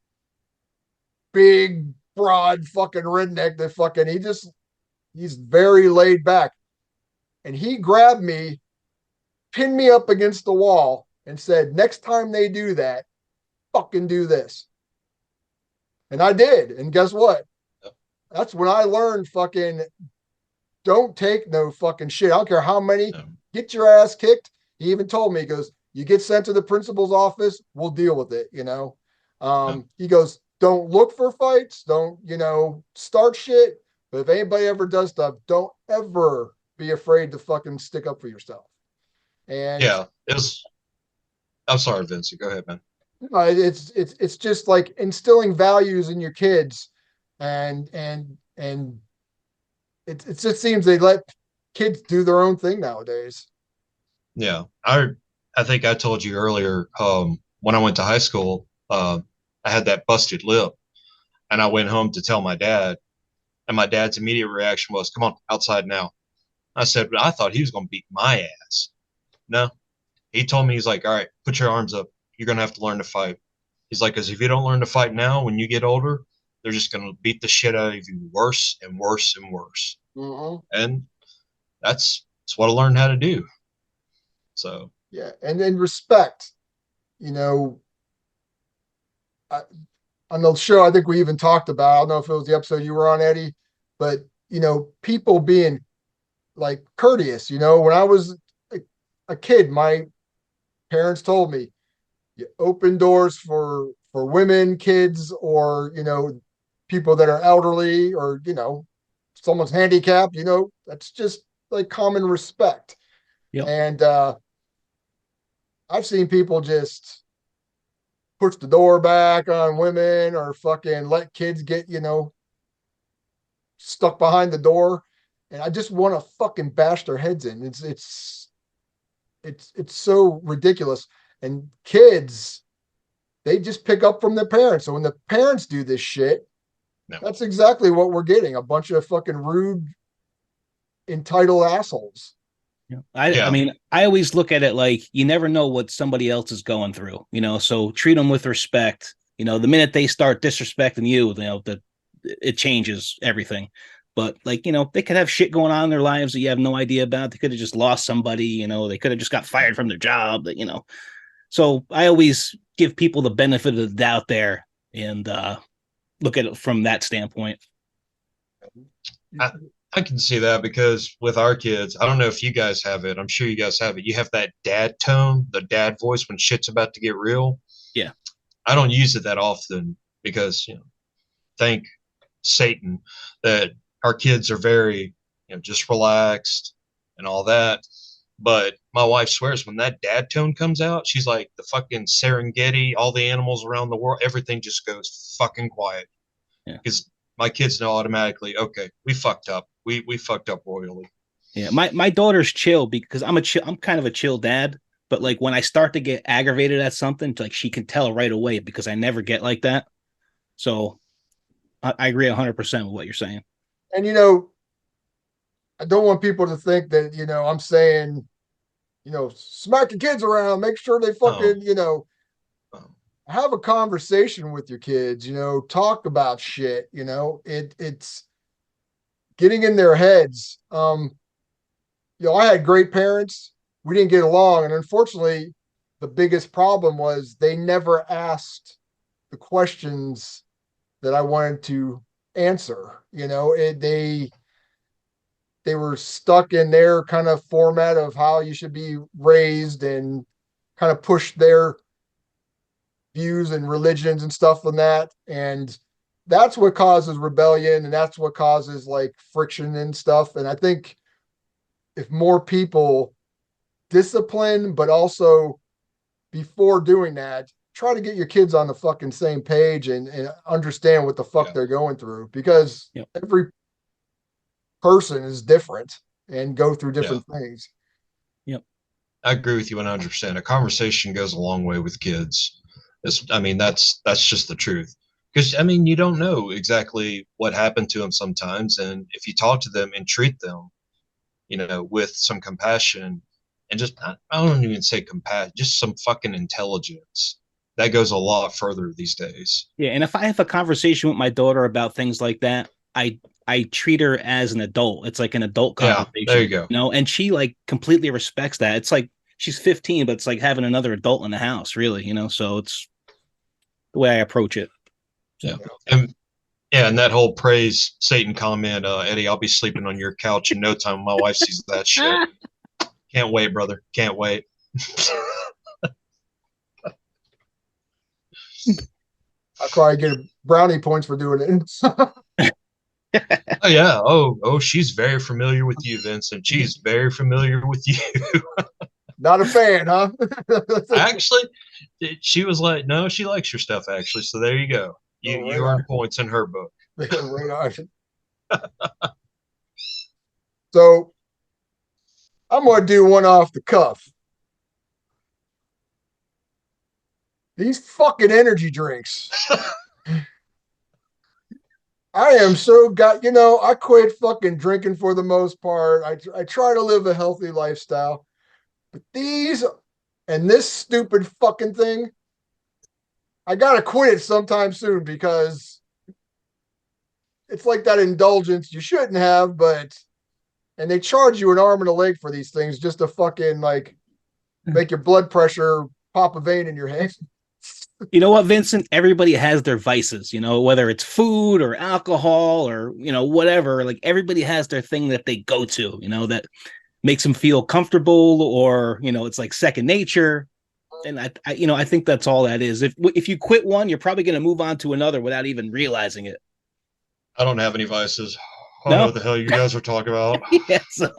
big broad fucking redneck that fucking he's very laid back. And he grabbed me, pinned me up against the wall, and said, next time they do that, fucking do this. And I did. And guess what? That's when I learned fucking don't take no fucking shit. I don't care how many, get your ass kicked. He even told me, he goes, you get sent to the principal's office, we'll deal with it, He goes, don't look for fights, don't, start shit. But if anybody ever does stuff, don't ever be afraid to fucking stick up for yourself. And Yeah, it was. I'm sorry, Vincent. Go ahead, man. it's just like instilling values in your kids, and it just seems they let kids do their own thing nowadays. Yeah, I think I told you earlier. When I went to high school, I had that busted lip, and I went home to tell my dad, and my dad's immediate reaction was, "Come on, outside now." I said, "But I thought he was going to beat my ass." No, he told me, he's like, "All right, put your arms up. You're going to have to learn to fight." He's like, "Because if you don't learn to fight now, when you get older, they're just going to beat the shit out of you worse and worse and worse." Mm-hmm. And that's what I learned how to do. So Yeah, and then respect. You know, I, on the show, I think we even talked about. I don't know if it was the episode you were on, Eddie, but people being like courteous. When I was a kid, my parents told me, you open doors for women, kids, or people that are elderly, or someone's handicapped. That's just like common respect. Yep. And I've seen people just push the door back on women, or fucking let kids get stuck behind the door, and I just want to fucking bash their heads in. It's so ridiculous. And kids, they just pick up from their parents. So when the parents do this shit, no. that's exactly what we're getting. A bunch of fucking rude, entitled assholes. I mean, I always look at it like you never know what somebody else is going through, so treat them with respect. The minute they start disrespecting you, it changes everything. But like, they could have shit going on in their lives that you have no idea about. They could have just lost somebody, they could have just got fired from their job, So I always give people the benefit of the doubt there, and look at it from that standpoint. I can see that, because with our kids, I don't know if you guys have it. I'm sure you guys have it. You have that dad tone, the dad voice when shit's about to get real. Yeah. I don't use it that often because, thank Satan that our kids are very, just relaxed and all that. But my wife swears when that dad tone comes out, she's like the fucking Serengeti, all the animals around the world, everything just goes fucking quiet. Yeah. Because my kids know automatically, okay, we fucked up. We fucked up royally. Yeah, my daughter's chill because I'm kind of a chill dad, but like when I start to get aggravated at something, like she can tell right away because I never get like that. So I agree 100% with what you're saying. And I don't want people to think that I'm saying smack your kids around, make sure they fucking have a conversation with your kids, talk about shit, it's getting in their heads. I had great parents. We didn't get along. And unfortunately, the biggest problem was they never asked the questions that I wanted to answer. They were stuck in their kind of format of how you should be raised, and kind of push their views and religions and stuff on that. And that's what causes rebellion, and that's what causes like friction and stuff. And I think if more people discipline, but also before doing that, try to get your kids on the fucking same page, and understand what the fuck they're going through, because every person is different and go through different things. Yep. I agree with you 100%. A conversation goes a long way with kids. That's just the truth. Because you don't know exactly what happened to them sometimes, and if you talk to them and treat them, with some compassion, and just I don't even say compassion, just some fucking intelligence, that goes a lot further these days. Yeah, and if I have a conversation with my daughter about things like that, I treat her as an adult. It's like an adult conversation. There you go. And she like completely respects that. It's like she's 15, but it's like having another adult in the house, really, so it's the way I approach it. So. And that whole praise Satan comment, Eddie, I'll be sleeping on your couch in no time when my wife sees that shit. Can't wait, brother. Can't wait. I probably get brownie points for doing it. Oh yeah. Oh, she's very familiar with you, Vincent. She's very familiar with you. Not a fan, huh? Actually, she was like, no, she likes your stuff actually. So there you go. Oh, You right on. earned points in her book. Right on. So I'm gonna do one off the cuff. These fucking energy drinks. I am so I quit fucking drinking for the most part. I try to live a healthy lifestyle. But these and this stupid fucking thing, I gotta quit it sometime soon because it's like that indulgence you shouldn't have, but and they charge you an arm and a leg for these things just to fucking like make your blood pressure pop a vein in your head. You know what, Vincent? Everybody has their vices, whether it's food or alcohol or, whatever. Like everybody has their thing that they go to, that makes them feel comfortable or, it's like second nature. And I think that's all that is. If you quit one, you're probably going to move on to another without even realizing it. I don't have any vices. I don't know No? what the hell you guys are talking about. Yeah, so.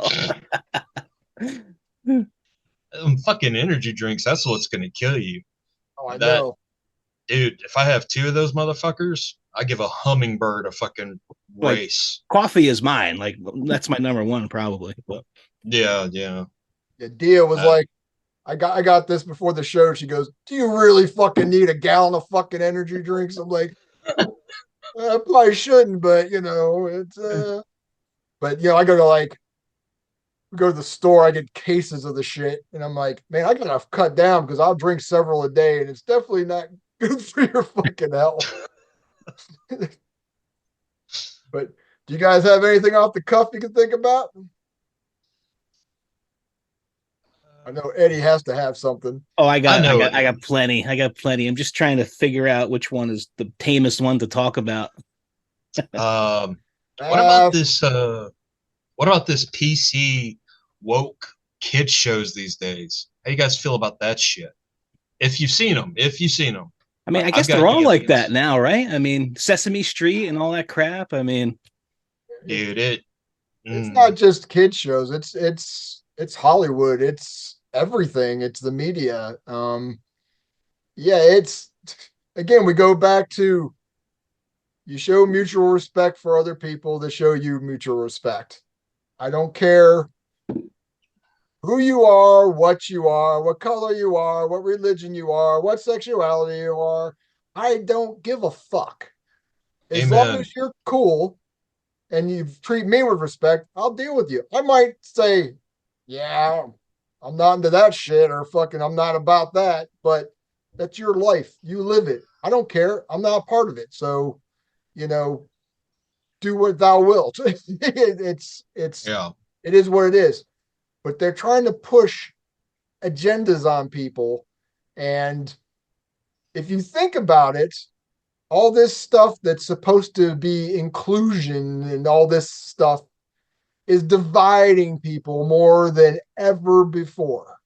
Fucking energy drinks, that's what's going to kill you. Oh, I That, know. dude, if I have two of those motherfuckers, I give a hummingbird a fucking Like race. coffee is mine. Like that's my number one probably. But Yeah. Yeah, Dia was like, I got this before the show. She goes, "Do you really fucking need a gallon of fucking energy drinks?" I'm like, I probably shouldn't, but it's but I go to go to the store, I get cases of the shit, and I'm like, man, I gotta cut down because I'll drink several a day, and it's definitely not good for your fucking health. But do you guys have anything off the cuff you can think about? I know Eddie has to have something. oh, I know I it. got plenty. I got plenty. I'm just trying to figure out which one is the tamest one to talk about. What about this? What about this PC woke kid shows these days? How you guys feel about that shit? If you've seen them, I mean, I I've guess they're got all like that aliens, now, right? I mean, Sesame Street and all that crap. I mean, dude. It's not just kid shows. It's Hollywood. It's everything. It's the media. Yeah, it's again, we go back to you show mutual respect for other people to show you mutual respect. I don't care who you are, what color you are, what religion you are, what sexuality you are. I don't give a fuck. As long Amen. as you're cool and you treat me with respect, I'll deal with you. I might say, yeah, I'm not into that shit or fucking I'm not about that, but that's your life. You live it. I don't care. I'm not a part of it. So, you know, do what thou wilt. Yeah. It is what it is. But they're trying to push agendas on people. And if you think about it, all this stuff that's supposed to be inclusion and all this stuff is dividing people more than ever before.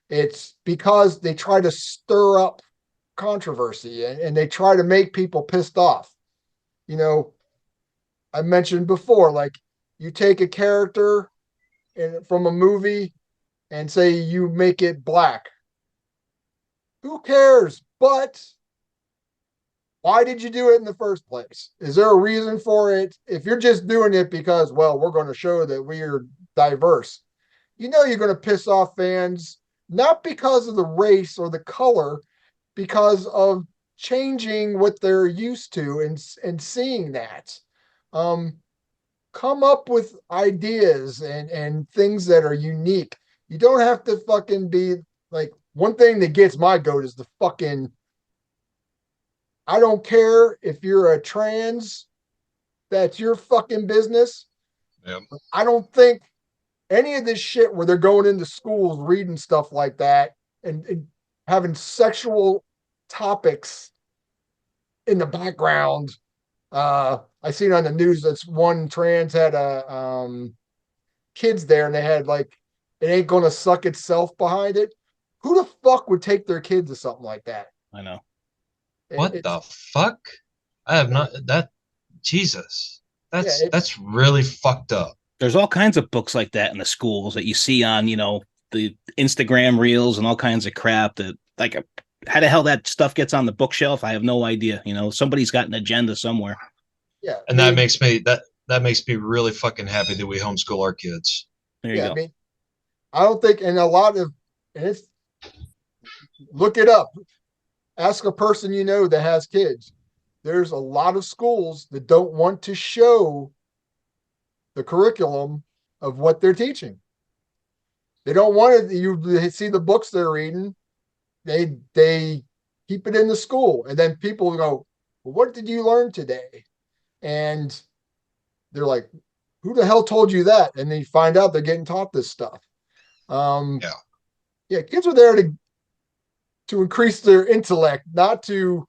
It's because they try to stir up controversy and they try to make people pissed off. You know, I mentioned before, like you take a character from a movie and say you make it black. Who cares? But why did you do it in the first place? Is there a reason for it? If you're just doing it because, well, we're going to show that we are diverse, you're going to piss off fans, not because of the race or the color, because of changing what they're used to and seeing that. Um, Come up with ideas and things that are unique. You don't have to fucking be like one thing that gets my goat is the fucking I don't care if you're a trans, that's your fucking business. Yep. I don't think any of this shit where they're going into schools reading stuff like that and having sexual topics in the background. I seen on the news that's one trans had a kids there and they had like it ain't gonna suck itself behind it. Who the fuck would take their kids to something like that? I know. What It's the fuck? I have not that Jesus. yeah, That's really fucked up. There's all kinds of books like that in the schools that you see on, the Instagram reels and all kinds of crap that like how the hell that stuff gets on the bookshelf, I have no idea. Somebody's got an agenda somewhere. yeah. I And that mean, makes me that makes me really fucking happy that we homeschool our kids. There you yeah. I go. mean, I don't think, and a lot of, and it's look it up. Ask a person you know that has kids. There's a lot of schools that don't want to show the curriculum of what they're teaching. They don't want to. You see the books they're reading. They keep it in the school, and then people go, well, "What did you learn today?" And they're like, "Who the hell told you that?" And then you find out they're getting taught this stuff. Yeah. Yeah, kids are there to increase their intellect, not to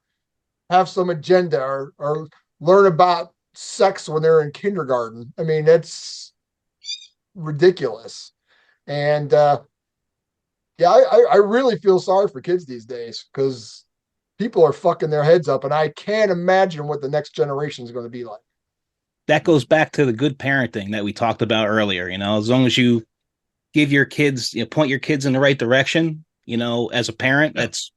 have some agenda or learn about sex when they're in kindergarten. I mean, that's ridiculous. And yeah, I really feel sorry for kids these days because people are fucking their heads up, and I can't imagine what the next generation is going to be like. That goes back to the good parenting that we talked about earlier. As long as you give your kids, point your kids in the right direction, as a parent, Yeah. that's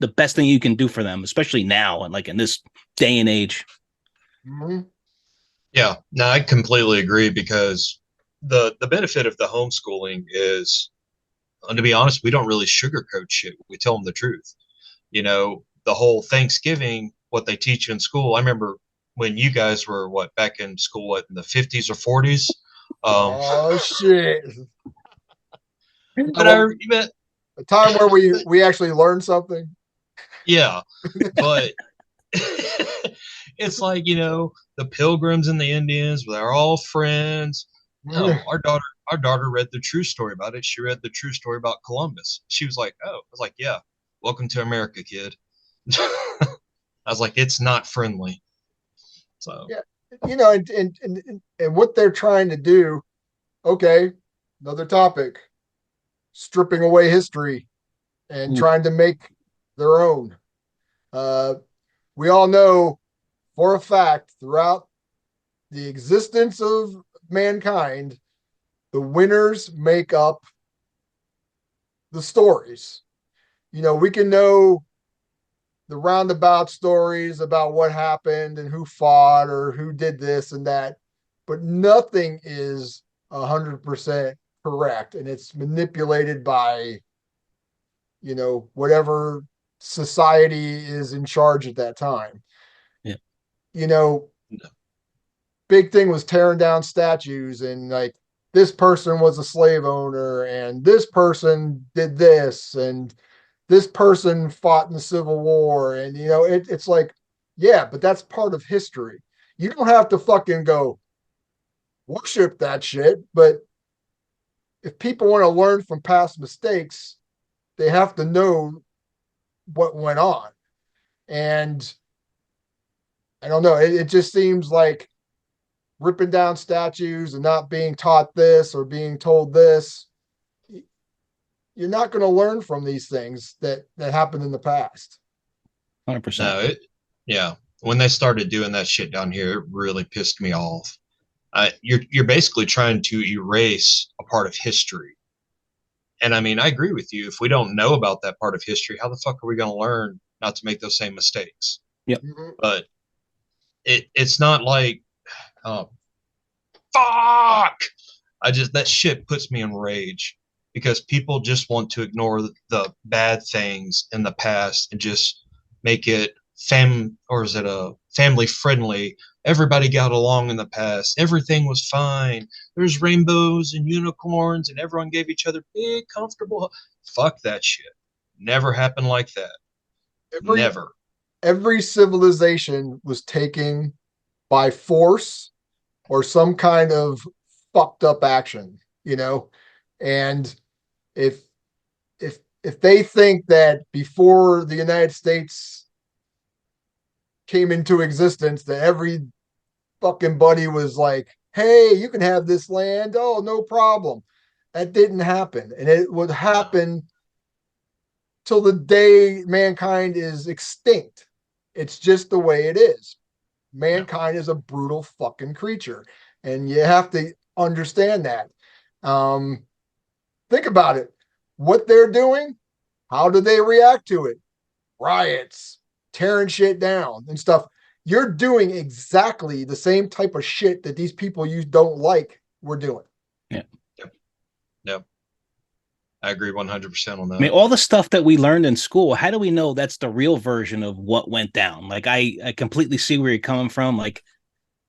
the best thing you can do for them, especially now and like in this day and age. Mm-hmm. Yeah. No, I completely agree because the benefit of the homeschooling is, and to be honest, we don't really sugarcoat shit. We tell them the truth. The whole Thanksgiving, what they teach in school. I remember when you guys were back in school, in the 50s or 40s. Oh shit! But I, but, A time where we actually learned something. yeah, but it's like the Pilgrims and the Indians. They're all friends. No, our daughter read the true story about it. She read the true story about Columbus. She was like, "Oh," I was like, "Yeah, welcome to America, kid." I was like, "It's not friendly." So Yeah, and what they're trying to do. Okay, another topic: stripping away history and Ooh. trying to make their own. Uh, we all know for a fact throughout the existence of mankind, the winners make up the stories. We can know the roundabout stories about what happened and who fought or who did this and that, but nothing is 100% correct, and it's manipulated by whatever society is in charge at that time. Yeah. You know, big thing was tearing down statues and like this person was a slave owner and this person did this and this person fought in the Civil War. And, it's like, yeah, but that's part of history. You don't have to fucking go worship that shit. But if people want to learn from past mistakes, they have to know what went on. And I don't know, it just seems like ripping down statues and not being taught this or being told this, you're not going to learn from these things that happened in the past. 100%. no, yeah. When they started doing that shit down here, it really pissed me off. You're basically trying to erase a part of history. And I mean, I agree with you. If we don't know about that part of history, how the fuck are we going to learn not to make those same mistakes? Yep. Mm-hmm. But it's not like, oh, fuck. That shit puts me in rage because people just want to ignore the bad things in the past and just make it family friendly. Everybody got along in the past. Everything was fine. There's rainbows and unicorns and everyone gave each other big comfortable. Fuck that shit. Never happened like that. Never. Every civilization was taken by force or some kind of fucked up action, and if if they think that before the United States came into existence that every fucking buddy was like, hey, you can have this land, oh, no problem. That didn't happen, and it would happen till the day mankind is extinct. It's just the way it is. Mankind is a brutal fucking creature, and you have to understand that. Think about it. What they're doing, how do they react to it? Riots, tearing shit down and stuff. You're doing exactly the same type of shit that these people you don't like were doing. Yeah. Yep. I agree 100% on that. I mean, all the stuff that we learned in school, how do we know that's the real version of what went down? Like, I completely see where you're coming from. Like,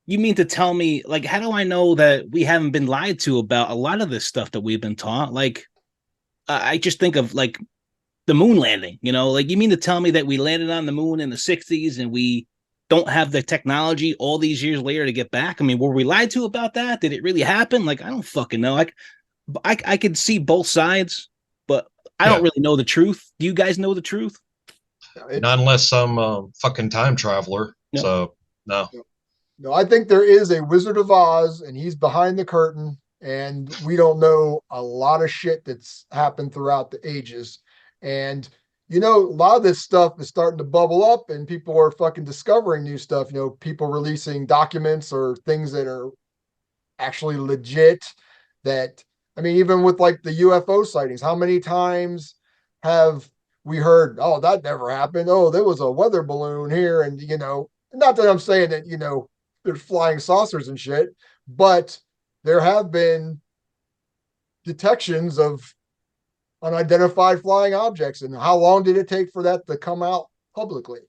you mean to tell me, like, how do I know that we haven't been lied to about a lot of this stuff that we've been taught? Like, I just think of, like, the moon landing, you know? Like, you mean to tell me that we landed on the moon in the 60s and we don't have the technology all these years later to get back? I mean, were we lied to about that? Did it really happen? Like, I don't fucking know. I could see both sides, but I don't really know the truth. Do you guys know the truth? Not unless I'm fucking time traveler. No. So, no. No, I think there is a Wizard of Oz, and he's behind the curtain, and we don't know a lot of shit that's happened throughout the ages. And, you know, a lot of this stuff is starting to bubble up, and people are fucking discovering new stuff. You know, people releasing documents or things that are actually legit. That, I mean, even with like the UFO sightings, how many times have we heard, oh, that never happened? Oh, there was a weather balloon here. And, you know, not that I'm saying that, you know, there's flying saucers and shit, but there have been detections of unidentified flying objects. And how long did it take for that to come out publicly?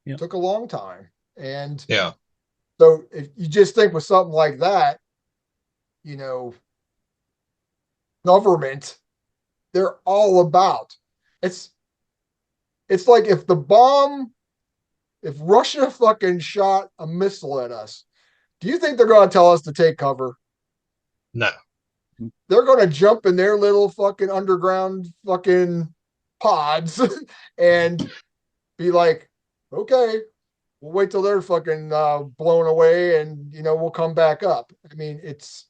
It took a long time. And so if you just think with something like that, you know, government, they're all about it's like if Russia fucking shot a missile at us, do you think they're going to tell us to take cover? No. They're going to jump in their little fucking underground fucking pods and be like, okay, we'll wait till they're fucking blown away and, you know, we'll come back up. I mean, it's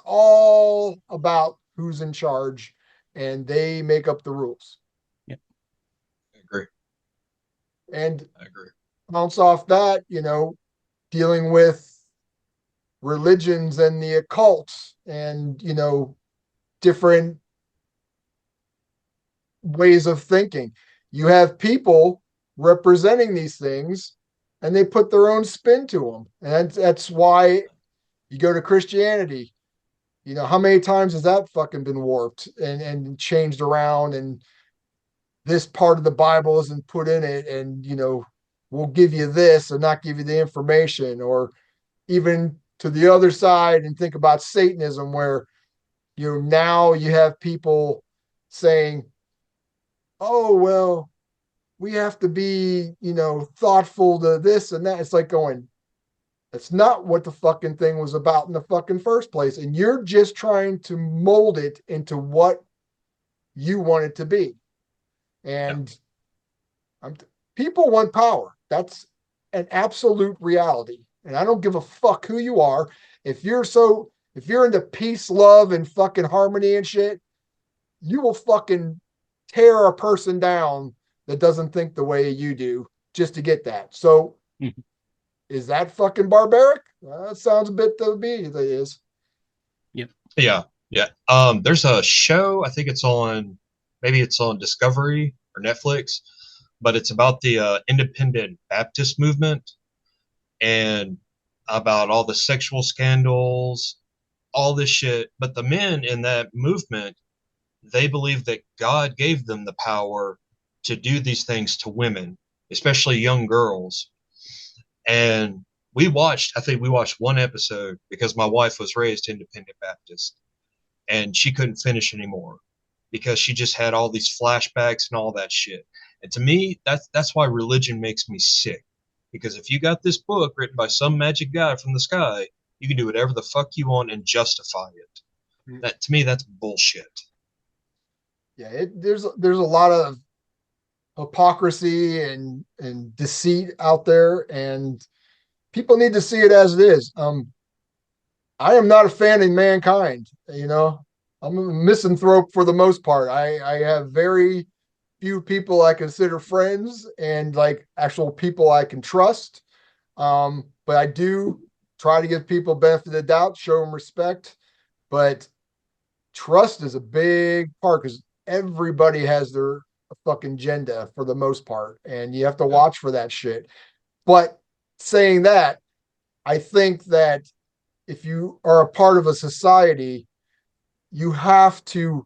all about who's in charge, and they make up the rules. Yep. I agree. And I agree. Bounce off that, you know, dealing with religions and the occult and, you know, different ways of thinking. You have people representing these things and they put their own spin to them. And that's why you go to Christianity. You know, how many times has that fucking been warped and changed around, and this part of the Bible isn't put in it, and, you know, we'll give you this and not give you the information. Or even to the other side and think about Satanism, where, you know, now you have people saying, oh, well, we have to be, you know, thoughtful to this and that. It's like going, that's not what the fucking thing was about in the fucking first place. And you're just trying to mold it into what you want it to be. And people want power. That's an absolute reality. And I don't give a fuck who you are. If you're into peace, love, and fucking harmony and shit, you will fucking tear a person down that doesn't think the way you do just to get that. So is that fucking barbaric? That sounds a bit to me that is. Yep. Yeah. There's a show, I think maybe it's on Discovery or Netflix, but it's about the independent Baptist movement and about all the sexual scandals, all this shit. But the men in that movement, they believe that God gave them the power to do these things to women, especially young girls. And I think we watched one episode because my wife was raised independent Baptist and she couldn't finish anymore because she just had all these flashbacks and all that shit. And to me, that's why religion makes me sick. Because if you got this book written by some magic guy from the sky, you can do whatever the fuck you want and justify it. That, to me, that's bullshit. Yeah, there's a lot of hypocrisy and deceit out there, and people need to see it as it is. I am not a fan of mankind. You know, I'm a misanthrope for the most part. I have very few people I consider friends and like actual people I can trust. But I do try to give people benefit of the doubt, show them respect. But trust is a big part because everybody has their fucking agenda for the most part, and you have to watch for that shit. But saying that, I think that if you are a part of a society, you have to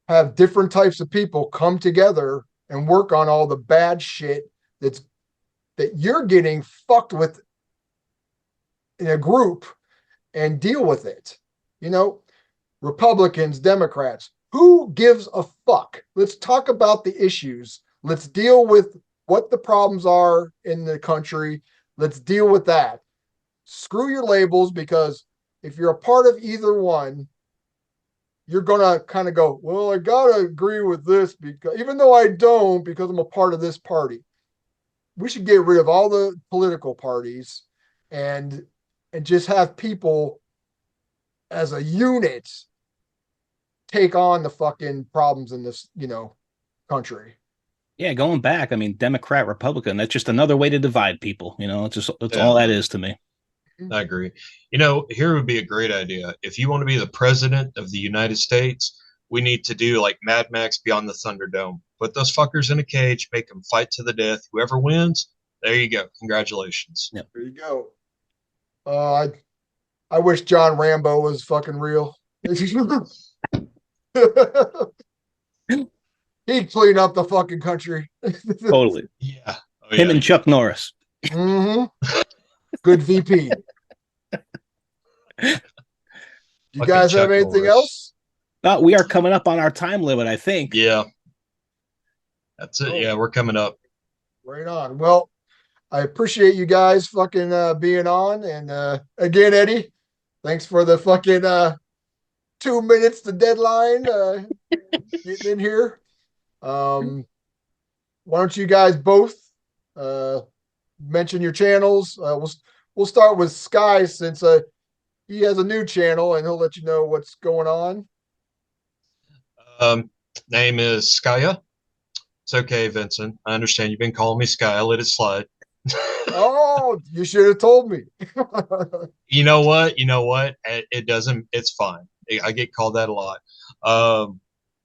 have different types of people come together and work on all the bad shit that you're getting fucked with in a group and deal with it. You know, Republicans, Democrats, who gives a fuck? Let's talk about the issues. Let's deal with what the problems are in the country. Let's deal with that. Screw your labels, because if you're a part of either one, you're gonna kind of go, well, I gotta agree with this, because even though I don't, because I'm a part of this party. We should get rid of all the political parties and just have people as a unit take on the fucking problems in this, country. Yeah, going back, I mean, Democrat, Republican, that's just another way to divide people. That's all that is to me. I agree. Here would be a great idea. If you want to be the president of the United States, we need to do like Mad Max Beyond the Thunderdome. Put those fuckers in a cage, make them fight to the death. Whoever wins, there you go. Congratulations. Yep. There you go. I wish John Rambo was fucking real. He'd clean up the fucking country. Totally. Yeah. Him and Chuck Norris. Mm-hmm. Good VP. You guys have anything else? We are coming up on our time limit, I think. Yeah. That's it. Yeah, we're coming up. Right on. Well, I appreciate you guys fucking being on. And again, Eddie, thanks for the fucking 2 minutes to deadline getting in here. Why don't you guys both mention your channels? We'll start with Skye, since he has a new channel and he'll let you know what's going on. Name is Skye. It's okay, Vincent. I understand you've been calling me Skye. I let it slide. Oh, you should have told me. You know what? It doesn't. It's fine. I get called that a lot.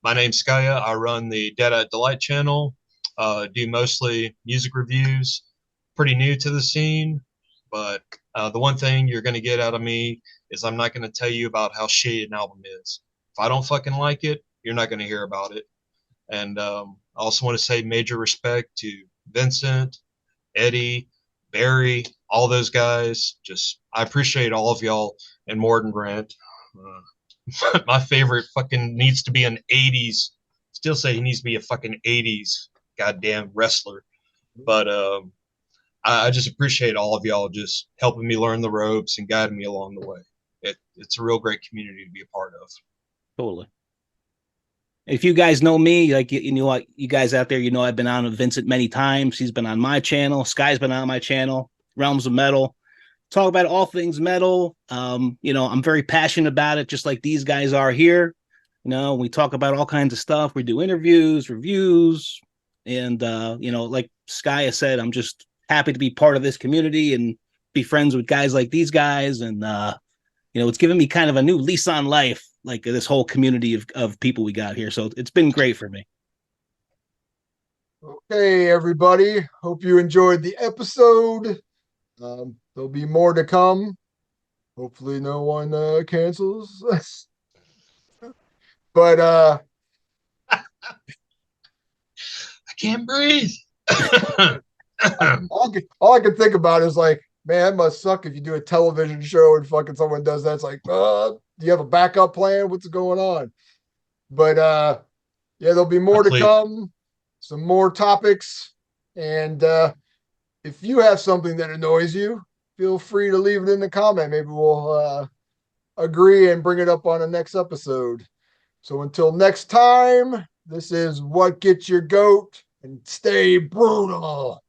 My name's Skye. I run the DEADITE DELIGHT channel. Do mostly music reviews. Pretty new to the scene, but the one thing you're going to get out of me is I'm not going to tell you about how shitty an album is. If I don't fucking like it, you're not going to hear about it. And I also want to say major respect to Vincent, Eddie, Barry, all those guys. I appreciate all of y'all, and Morton Grant. My favorite fucking needs to be an 80s. Still say he needs to be a fucking 80s goddamn wrestler. But I just appreciate all of y'all just helping me learn the ropes and guiding me along the way. It's a real great community to be a part of. Totally. If you guys know me, like, what, you guys out there, I've been on with Vincent many times. He's been on my channel. Skye's been on my channel, Realms of Metal. Talk about all things metal. I'm very passionate about it, just like these guys are here. We talk about all kinds of stuff. We do interviews, reviews, and like Skye has said, I'm just happy to be part of this community and be friends with guys like these guys. And it's given me kind of a new lease on life, like this whole community of people we got here. So it's been great for me. Okay, everybody. Hope you enjoyed the episode. There'll be more to come. Hopefully no one cancels. But I can't breathe. all I can think about is like, man, it must suck if you do a television show and fucking someone does that. It's like, do you have a backup plan? What's going on? But yeah, there'll be more to come, some more topics. And if you have something that annoys you, feel free to leave it in the comment. Maybe we'll agree and bring it up on the next episode. So until next time, this is What Gets Your Goat, and stay brutal.